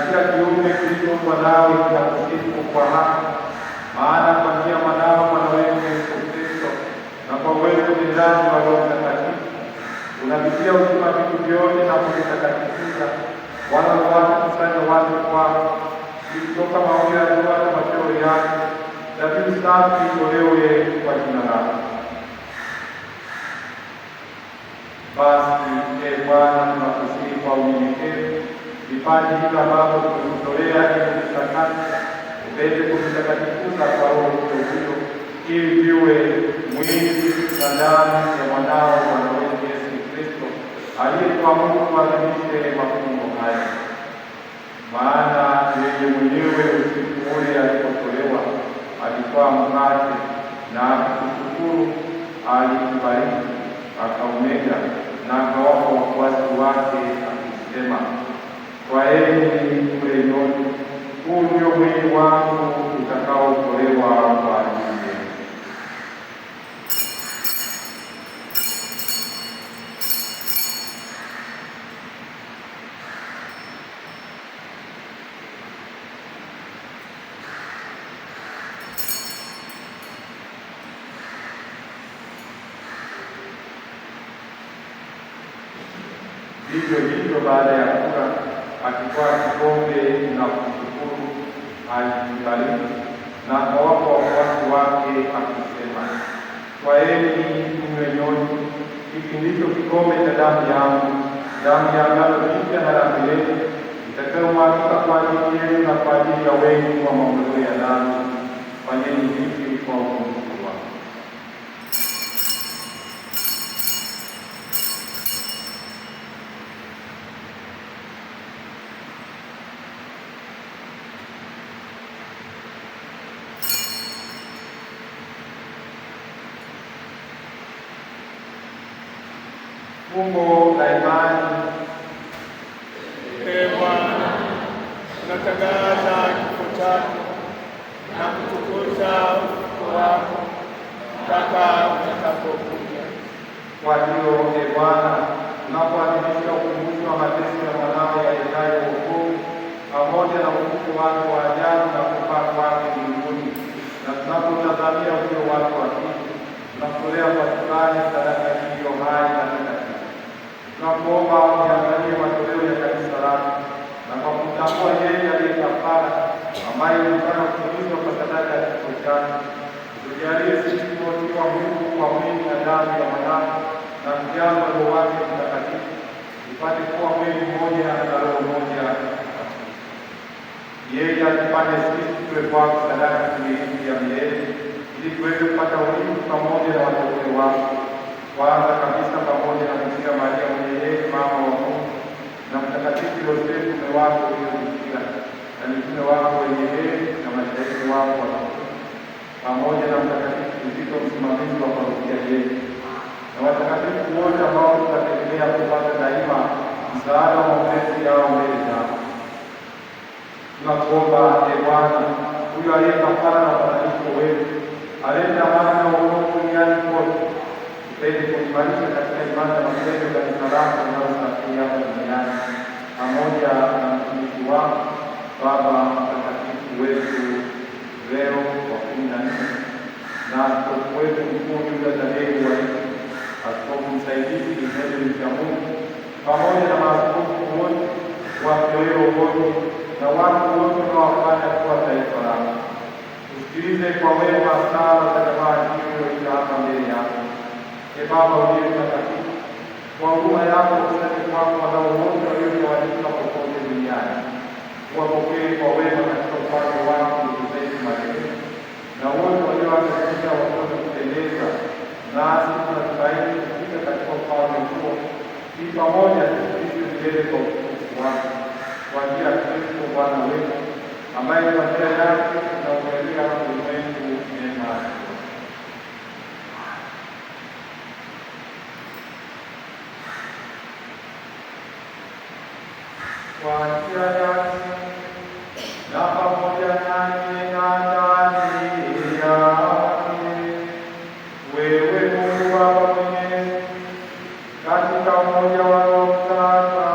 kila kiumbe kilichoumbwa nawe kinakusifu kwa haki, maana kwa njia ya mwanao Bwana wetu Yesu Kristo na kwa uwezo utendaji wa Roho Mtakatifu unavitia uzima vitu vyote na kuvitakatifuza, wala kusanya watu kwako, kutoka mawio ya jua na machweo yake, dhabihu safi itolewe kwa jina lako. Basi Bwana, tunakusihi kwa unyenyekevu vipaji hivi ambavyo tumekutolea ili kuvitakasa, upende kuvitakatifuza kwa Roho huyo, ili viwe mwili na damu ya mwanao Bwana wetu Yesu Kristo, aliyekuamuru tuadhimishe mafumbo haya. Maana yeye mwenyewe usiku ule alipotolewa alitwaa mkate na akishukuru, aliubariki, akaumega na akawapa wafuasi wake akisema, twaeni mle nyote, huu ndio mwili wangu utakaotolewa kwa ajili yenu. Vivyo hivyo baada ya kula, akitwaa kikombe na kushukuru, alikibariki na akawapa wafuasi wake akisema, twaeni mnywe nyote, hiki ndicho kikombe cha damu yangu, damu ya agano jipya na la milele, itakayomwagika kwa ajili yenu na kwa ajili ya wengi kwa maondoleo ya dhambi. Fanyeni hivi kwa ukumbusho wangu. Fumbo la imani. Bwana, tunatangaza kifo chako na kutukuza ufufuo wako mpaka utakapokuja. Kwa hiyo Bwana, tunapoadhimisha ukumbusho wa mateso ya mwanao yaletayo wokovu pamoja na ufufuo wake wa ajabu na kupaa kwake mbinguni, na tunapotazamia ujio wake wa pili, tunakutolea kwa shukrani sadaka iliyo hai na takatifu. Tunakuomba uangalie matoleo ya kanisa lako, na kwa kutambua yeye aliye kafara, ambaye ulifanya kufundishwa kwa sadaka ya kifo chake, tujalie sisi kuotiwa Mungu kwa mwili na damu ya mwanao na kujazwa Roho wake Mtakatifu, tupate kuwa mwili mmoja na roho moja. Yeye atufanye sisi tuwe kwako sadaka kamilifu ya milele, ili tuweze kupata urithi pamoja na wateule wako, kwanza kabisa pamoja na Bikira Maria mwenye heri, mama wa Mungu, na Mtakatifu Yosefu mume wako uliyobikira, na mitume wako wenye heri na mashahidi wako watukufu, pamoja na Mtakatifu Kizito msimamizi wa parokia yetu, na watakatifu wote ambao tutategemea kupata daima msaada wa maombezi yao mbele zako. Tunakuomba Bwana, huyo aliye kafara na upatanisho wetu, alete amani na wokovu duniani kote, tupende kuimarisha katika imani na mapendo kanisa lako linalosafiri hapa duniani, pamoja na mtumishi wako Baba Mtakatifu wetu Leo wa 14 na askofu wetu mkuu Yuda Tadei wa nchi, askofu msaidizi Ignatius Mchamungu, pamoja na maaskofu wote wa Kileo wote na watu wote unaowafanya kuwa taifa lako. Usikilize kwa wema sala za jamaa hiyo hapa mbele yako. Baba uliye mtakatifu, kwa huruma yako useme kwako wadau wote waliotawanyika popote duniani, uwapokee kwa wema katika ufalme wako ndugu zetu marehemu, na wote waliowakaribisha watoto kupendeza, nasi tunatumaini kufika katika ufalme huo, ili pamoja tuishi milele kwa utukufu wako, kwa njia ya Kristo Bwana wetu, ambaye kwa njia yake tunaujalia ulimwengu mema. Kwa njia yake na pamoja nanyi na ndani yake, wewe Mungu Baba Mwenyezi, katika umoja wa Roho Mtakatifu,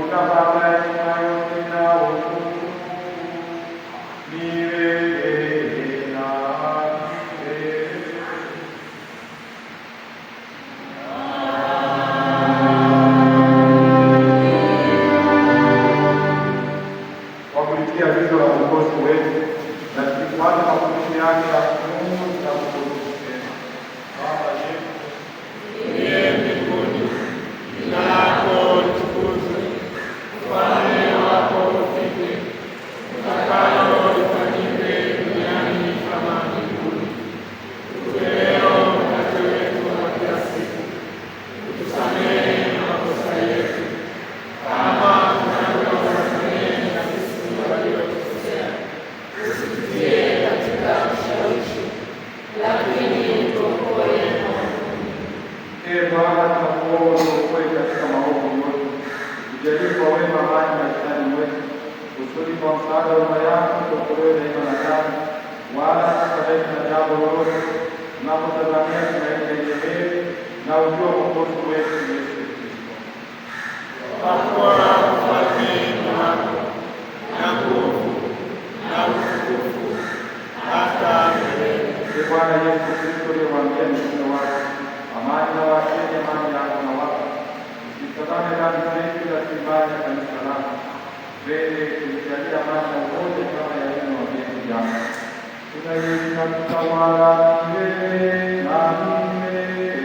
una Baba hekima yote na utukufu milele na milele. Kwa kulitia agizo la Mwokozi wetu na tukifuata mafundisho yake ya Mungu na kusema: Baba yetu uliye mbinguni, jina lako litukuzwe, ufalme wako ufike, utakalo lifanyike duniani kama mbinguni. Tupe leo mkate wetu wa kila siku, utusamehe makosa yetu kama tunavyowasamehe na sisi waliotukosea, usitutie katika ushawishi, lakini tuokoe na maovu. Ee Bwana, tunakuomba utuokoe katika maovu yote, tujalie kwa wema amani maishani mwetu, kusudi kwa msaada wa neema yako tuokolewe daima na dhambi, wala tusifadhaike na jambo lolote, tunapotazamia tumaini lenye heri na ujio wa Mwokozi wetu Yesu Kristo. Kwa kuwa ufalme ni wako na nguvu na utukufu hata milele. Ee Bwana Yesu Kristo, uliyewaambia mitume wako, amani nawaacheni, amani yangu nawapa, msitazame dhambi zetu na kuibaya kanisa lako, mbele tulijalia amani na umoja kama yalivyo mapenzi yako. Tunaishi na kutawala milele na milele.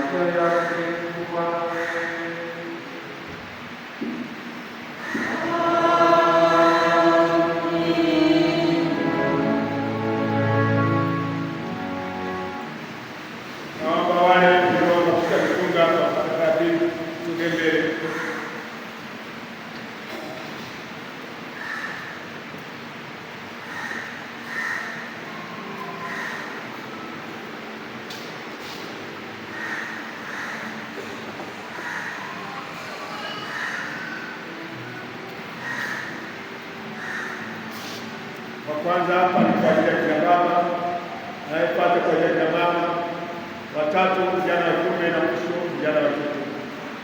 njia yake Bwana wa kwanza hapa ni kwa ajili ya kina baba, anayefuata kwa ajili ya kina mama, watatu vijana wa kiume na mwisho vijana wa kike.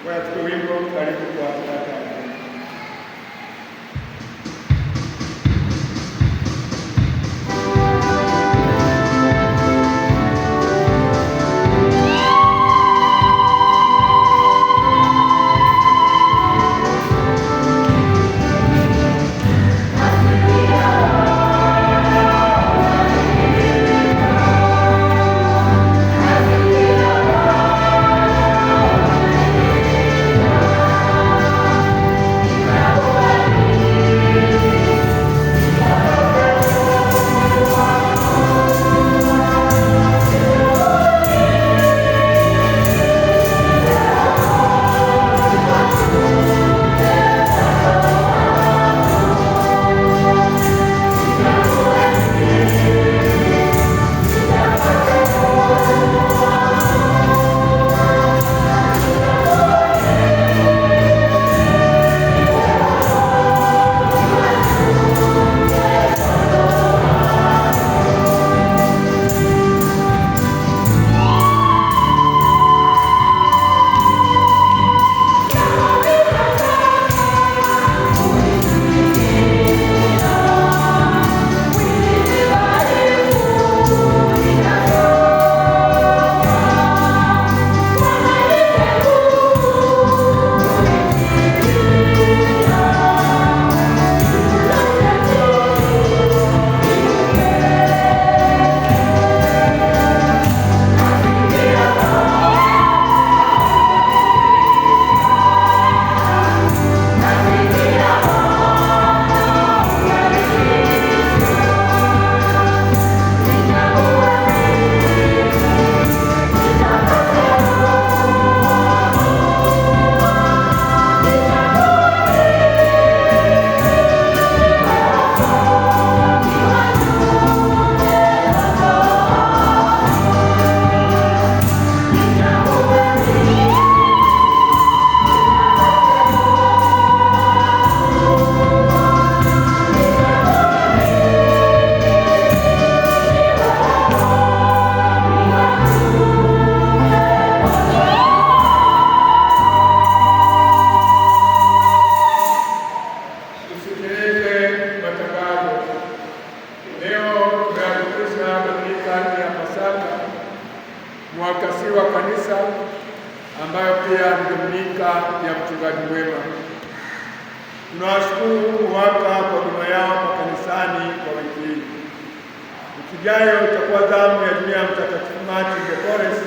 Kwa hiyo tuko wimbo karibu kwa sadaka. Tunawashukuru kuwapa kwa huduma yao makanisani kwa wiki hii. Wiki ijayo itakuwa zamu ya jumuiya ya Mtakatifu Martin de Porres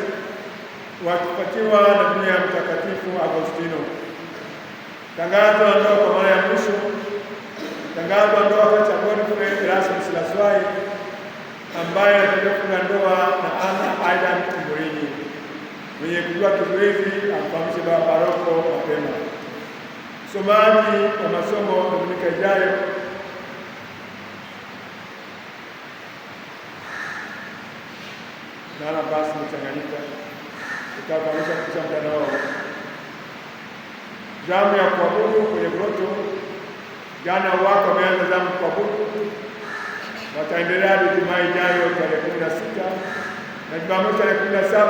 wakifuatiwa na jumuiya ya Mtakatifu Agostino. Tangazo la ndoa kwa mara ya mwisho. Tangazo la ndoa kati ya Godfrey Erasmus Laswai ambaye anafunga ndoa na Anna Aidan Mburini. Mwenye kujua kizuizi amfahamishe baba paroko mapema. Usomaji wa masomo Dominika ijayo naona basi mchanganyika utapanisha kisha mtandao. Zamu ya kuabudu kwenye groto, jana wako wameanza zamu kuabudu, wataendelea hadi Ijumaa ijayo tarehe 16 na Jumamosi tarehe 17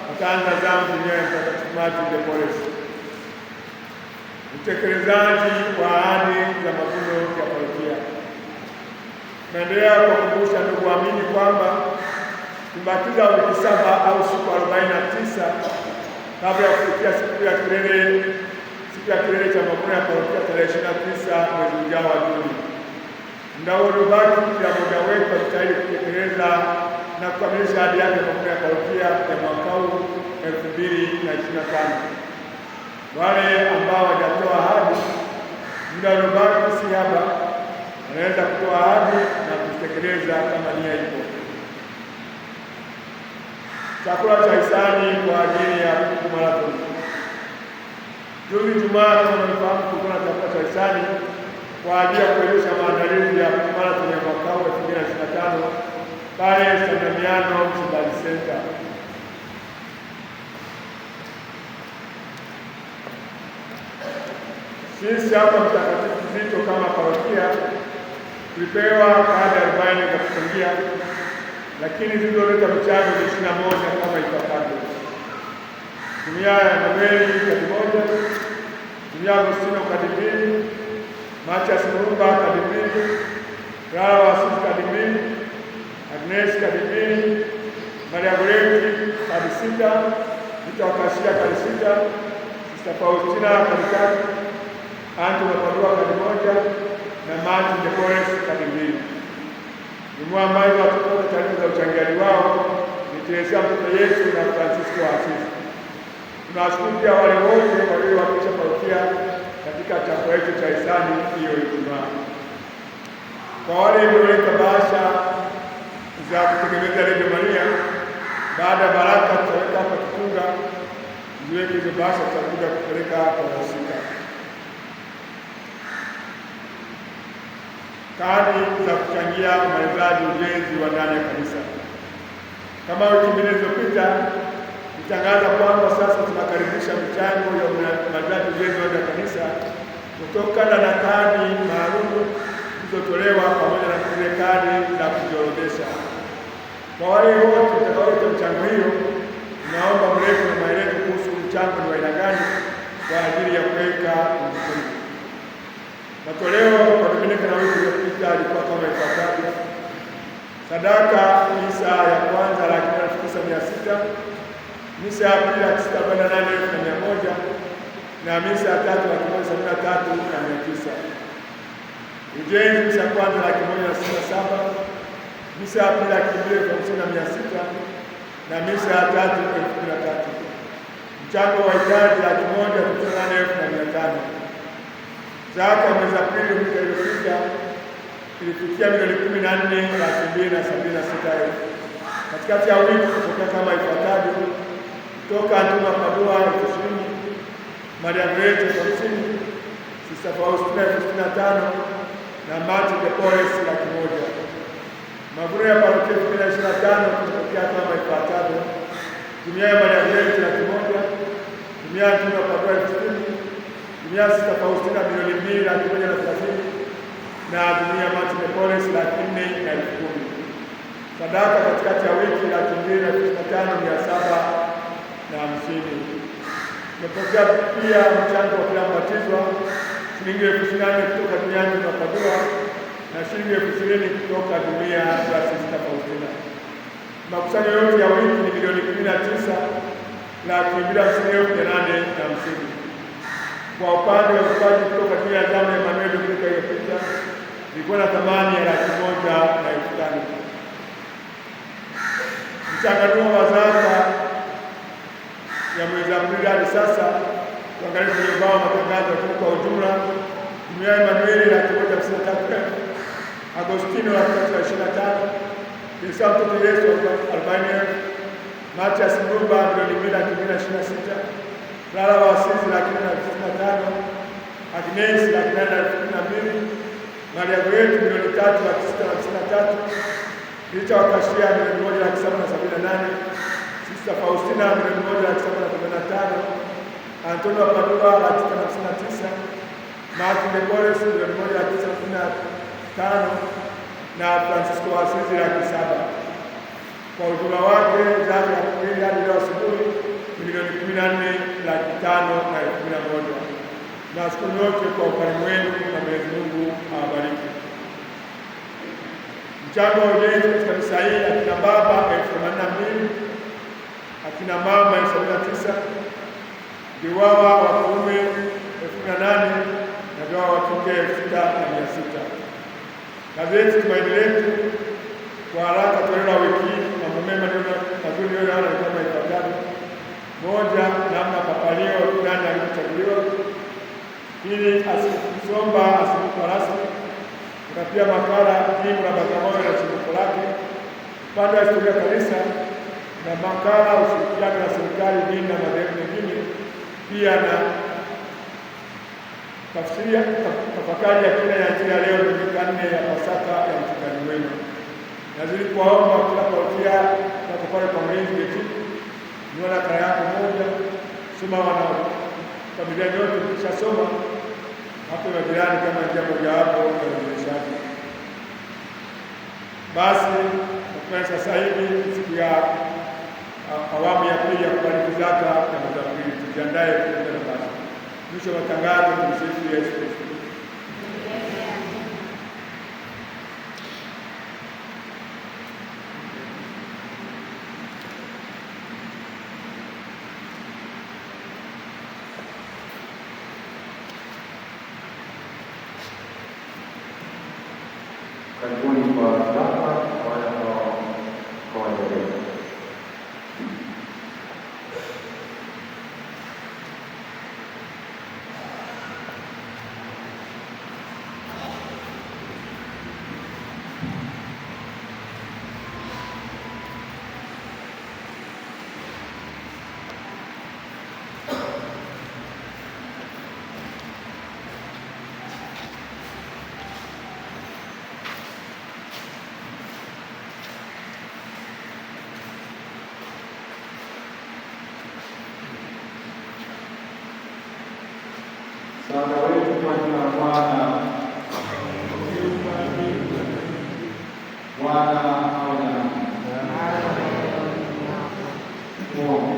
wataanza zamu jumuiya ya Mtakatifu Martin de Porres. Utekelezaji wa ahadi za mavuno ya parokia. Naendelea kuwakumbusha ndugu waamini kwamba kubakiza wiki 7 au siku 49 kabla ya kufikia siku ya kilele cha mavuno ya parokia tarehe 29 mwezi ujao wa Juni. Muda uliobaki, kila mmoja wetu ajitahidi kutekeleza na kukamilisha ahadi yake ya mavuno ya parokia ya mwaka huu 2025. Wale ambao hawajatoa ahadi, muda uliobaki si haba, wanaweza kutoa ahadi na kutekeleza kama nia ipo. Chakula cha hisani kwa ajili ya marathon. Juzi Ijumaa, kama mnafahamu, kulikuwa na chakula cha hisani kwa ajili ya kuwezesha maandalizi ya marathon ya mwaka huu 2025 pale Sandamiano Msimbazi Center. Sisi hapa Mtakatifu Kizito kama parokia tulipewa kadi 40 za kuchangia, lakini zilizoleta mchango ni 21 kama ifuatavyo: Jumuiya ya Emanueli kadi moja, Jumuiya ya Agustino kadi 2, Matias Murumba kadi 2, Clara wa Asisi kadi 2, Agnes kadi 2, Maria Goreti kadi 6, Rita Wakashia kadi 6, Sister Faustina kadi 3, Antony Padua kadi 1 na Martin de Porres kadi 2. Jumuiya ambayo watakuwa taarifa za uchangiaji wao ni Teresia Mtoto Yesu na Francisco wa Asisi. Tunawashukuru pia wale wote waliowakilisha parokia katika chakula hicho cha hisani hiyo Ijumaa. Kwa wale walioleta bahasha za kutegemeza Radio Maria, baada ya baraka tutaweka hapa kifunga, ziweke hizo bahasha, tutakuja kupeleka kwa wahusika. Kadi za kuchangia umalizaji ujenzi wa ndani ya kanisa. Kama wiki mbili zilizopita nitangaza kwamba sasa tunakaribisha michango ya umalizaji ujenzi wa kanisa kutokana na kadi maalum zilizotolewa pamoja na zile kadi za kujiorodhesha. Kwa wale wote watakaoleta michango hiyo, naomba mlete na maelezo kuhusu mchango ni wa aina gani kwa ajili ya kuweka kumbukumbu. Matoleo kwa Dominika na wiki iliyopita alikuwa kama ifuatavyo: sadaka misa ya kwanza 1,900, misa ya pili 648,100 na misa ya tatu 173,900. Ujenzi misa ya kwanza 1,167, misa ya pili 2,600 na misa ya tatu 13,000. Mchango wa hitaji 1,805. Zaka mwezi Aprili mwaka uliopita ilifikia milioni 14,276,000. Katikati ya wiki kutoka kama ifuatavyo: kutoka Antony Padua 20,000, Maria Goreti 50,000, Sister Faustina 65,000 na Martin de Porres 100,000. Mavuno ya parokia 2025 kutokea kama ifuatavyo: Jumuiya ya Maria Goreti 100,000, Jumuiya ya Antony Padua 50,000, Jumuiya ya Sister Faustina milioni 2,130,000 na Jumuiya ya Martin de Porres 4,10,000. Sadaka katikati ya wiki 2,555,750. Tumepokea pia mchango wa kila mbatizwa shilingi 8,000 kutoka Jumuiya ya Antony Padua na shilingi 20,000 kutoka Jumuiya ya Sister Faustina. Makusanyo yote ya wiki ni milioni 19,250,850. Kwa upande wa utoaji kutoka Jumuiya ya Damu ya Emanueli Dominika iliyopita ilikuwa na thamani ya 1,105,000. Mchanganuo wa zaka ya mwezi Aprili hadi sasa, tuangalie kwenye ubao matangazo kwa ujumla: Jumuiya ya Emanueli 1,153,000, Agostino 25,000, Teresia Mtoto Yesu 40,000, Matias Murumba milioni 2,226,000, Clara wa Asisi 1,465,000, Agnes 1,812,000, Maria Goreti milioni 3,653,000, Rita Wakashia milioni 1,778,000, Sister Faustina milioni 1,785,000, Antony Padua 659,000, Martin de Porres milioni 1,965,000 na Francisco wa Asisi 700,000. Kwa ujumla wake zaka ya kweli hadi leo asubuhi milioni 14,511,000. Nashukuru wote kwa ukarimu wenu na Mwenyezi Mungu awabariki. Mchango wa ujenzi katika kanisa hili: akina baba 82,000, akina mama 79,000, viwawa wa kiume 18,000 na viwawa wa kike 6,600. Gazeti Tumaini Letu Kwa haraka toleo la wiki hii, mambo mema mazuri niliyoyaona ni kama ifuatavyo: moja, namna Papa Leo nane alivyochaguliwa; pili, Asomba asimuko rasmi; kuna pia makala jibu la Bagamoyo na chimbuko lake; upande wa historia kanisa na makala ushirikiano na serikali, dini na madhehebu mengine, pia na tafakari ya kina ya Injili ya leo Dominika 4 ya Pasaka ya Mchungaji Mwema. Nazidi kuwaomba kila parokia wako pale kwa mlinzi getini, niona kaya yako moja, soma wana familia yote, kisha soma hapo majirani kama njia mojawapo ya uwezeshaji. Basi kwa sasa hivi siku ya awamu ya pili ya kubariki zaka ya mwezi wa pili, tujiandae kuendelea na basi. Mwisho wa matangazo, tumsifu Yesu Kristo. Karibuni kwa zaka wale ambao hawajaelewa. Msaada wetu kwa jina la Bwana. Bwana awe nanyi. Tuombe.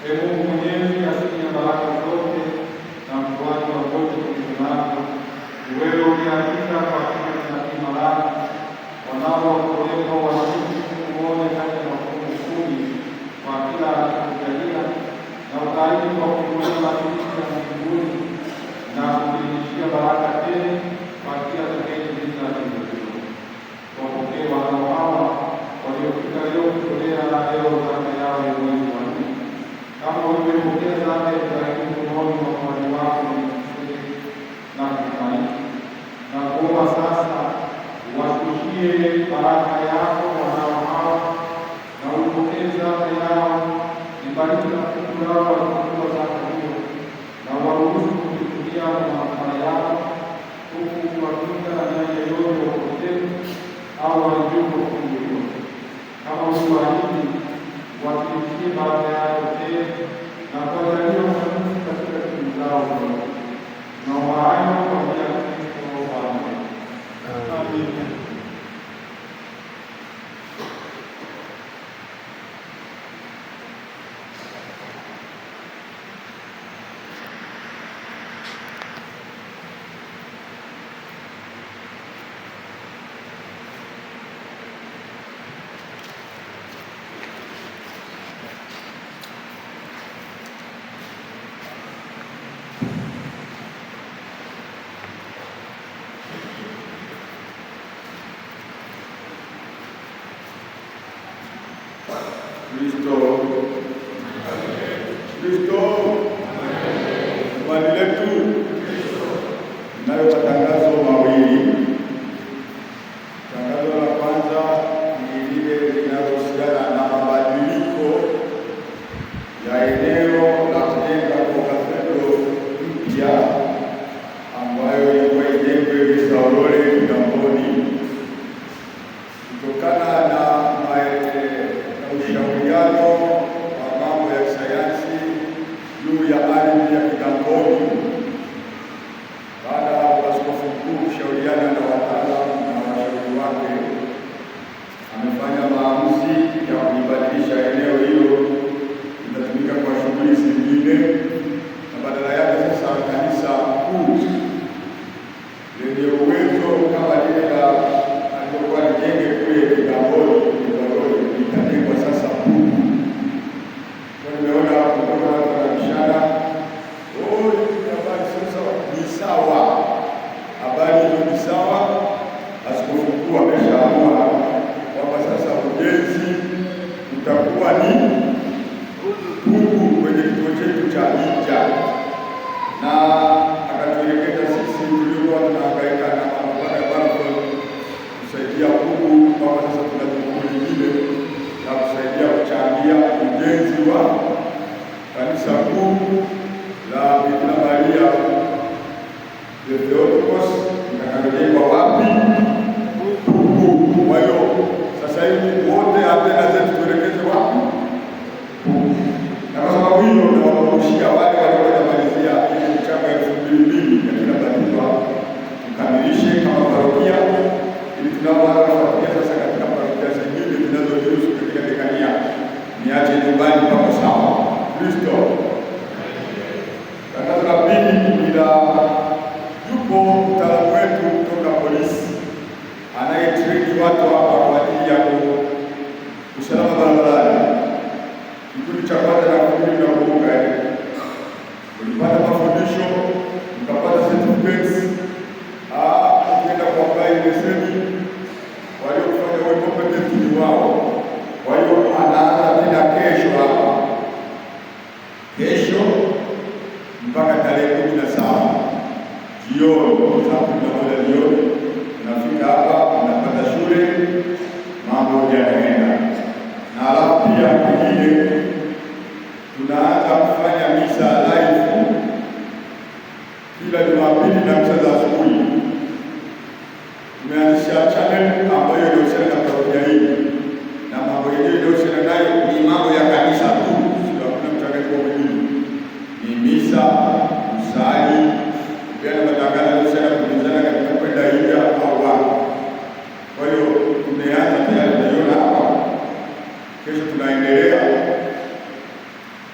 Ee Mungu Mwenyezi, asili ya baraka zote na mtoaji wa wote tulivyo navyo, wewe uliagiza kwa kila nabii Malaki wanaotolewa washiriki mmoja kati ya mafungu 10 kwa kila kujalia, na ukaidi kwa kufungulia madirisha ya mbinguni na kudhihirishia baraka tele kwa kila atakayetimiza agizo hilo. Wapokee wanao hawa waliofika leo kutolea leo zaka yao ya mwezi wa 4, kama ulivyopokea zaka ya Ibrahimu mikononi mwa kuhani wako Melkisedeki na kufariki, na kuomba sasa uwashushie baraka yako wanao hawa, na upokee zaka yao. Ibariki na fungu lao waliotoa zaka hiyo, na waruhusu kuitumikia kwa manufaa yao, huku kuwakinga na nia yoyote ya upotevu au uharibifu wa fungu hilo, kama ulivyoahidi wafikishie baraka yako tele na kuwajalia ufanisi katika shughuli zao zote. Naomba hayo kwa njia ya Kristo Bwana wetu. Amina. Kristo Bwana letu. Nayo matangazo mawili. Tangazo la kwanza ni lile linalohusiana na mabadiliko ya eneo la kujenga kwa katedrali mpya ambayo ilikuwa ijengwe Visaolole Kigamboni, kutokana na ushauriano wa mambo ya kisayansi juu ya ardhi ya Kigamboni. Baada ya Askofu Mkuu kushauriana na wataalamu na washauri wake, amefanya maamuzi ya kulibadilisha eneo hilo litatumika kwa shughuli la Bikira Maria the Theotokos litakamilika wapi? Huku. Kwa hiyo sasa hivi wote antena zetu tuelekeze wapi? Na kwa sababu hiyo nawakumbushia wale waliomalizia ile mchango ya 2002 katika batizwa tukamilishe kama parokia, ili tunapoanza kufuatilia sasa katika parokia zingine zinazojuzu katika dekania, niache nyumbani pako sawa. Kristo. Tangazo la pili ni la yupo mtaalamu wetu kutoka polisi anayetrain watu hapa kwa ajili ya usalama barabarani. Kikundi cha kwanza na kikundi na kumbuka ulipata mafundisho, mkapata certificates, ukienda kwa bai leseni, waliofanya uwe competent ni wao. Kwa hiyo anaanza tena kesho hapa, kesho mpaka tarehe 17 jioni, saa 11 jioni unafika hapa, unapata shule, mambo yanaenda. Na alafu pia pengine tunaanza kufanya misa live kila Jumapili na misa za asubuhi. Tumeanzisha channel ambayo inahusiana na parokia hii, na mambo yenyewe inayohusiana nayo ni mambo ya kanisa tu, sio hakuna mchanganyiko mwingine. Ni misa, usali, kupeana matangazo yanayohusiana na kuulizana katika kwenda hija au wapi. Kwa hiyo tumeanza tayari, tunaiona hapa. Kesho tunaendelea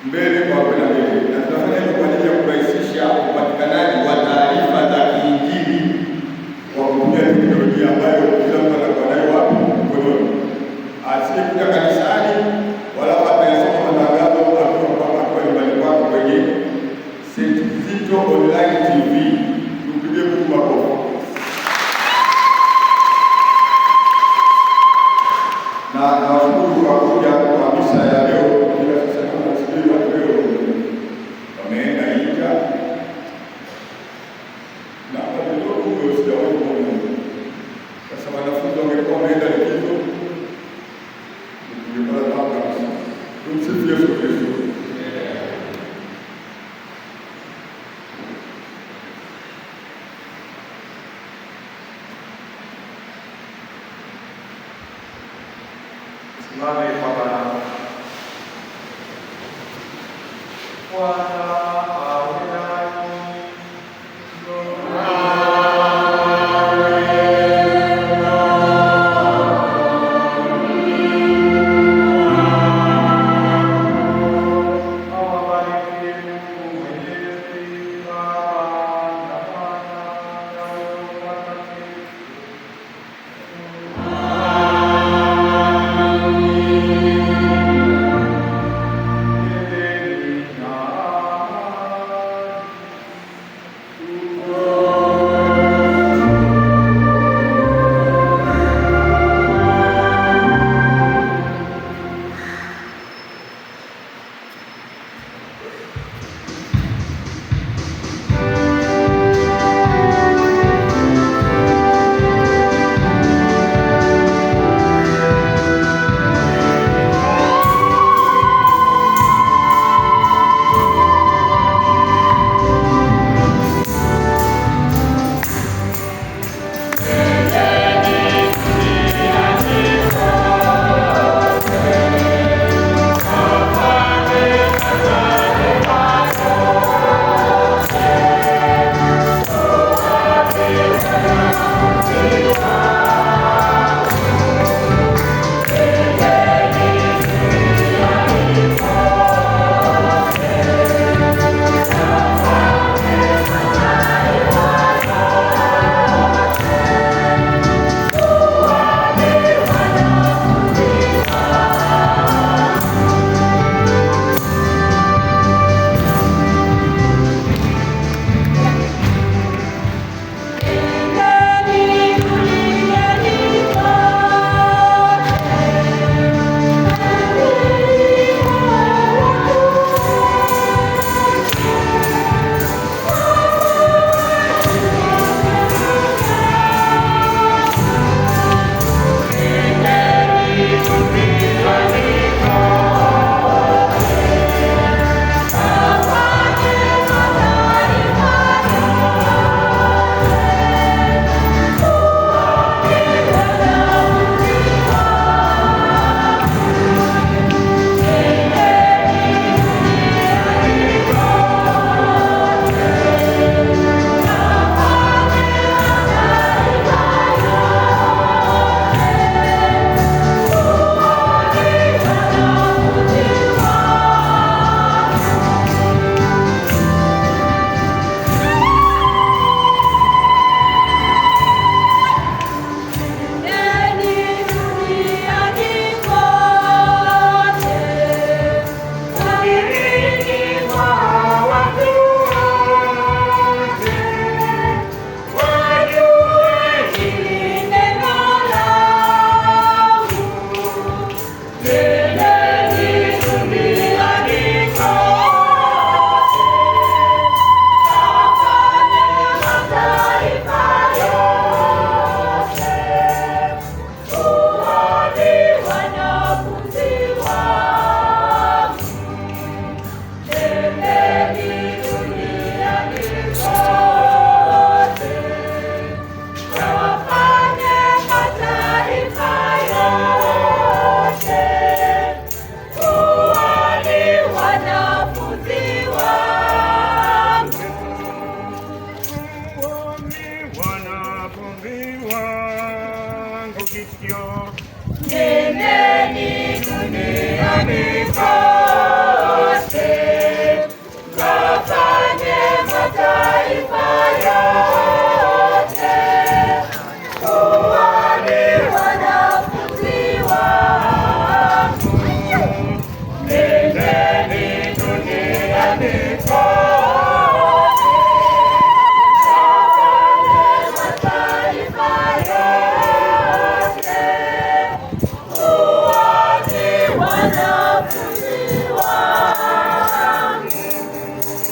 mbele kwa kwenda mbele, na tunafanya hivyo kwa ajili ya kurahisisha upatikanaji wa taarifa za kiinjili kwa kutumia teknolojia ambayo kila mtu anakuwa nayo wapi? Mkononi. Asiyekuja kanisani wala atayasoma matangazo akiwa nyumbani kwako kwenye St. Kizito Online TV. Tupige Mungu makofi. Na nawashukuru kwa kuja kwa misa ya leo. Bila sasa kama sijui watu leo wameenda hija na hata kidogo huyo sijawahi kuona. Sasa wanafunzi wangekuwa wameenda likizo, tungepata tabu kabisa. Tumsifu Yesu Kristo. Simame kwa Bwana.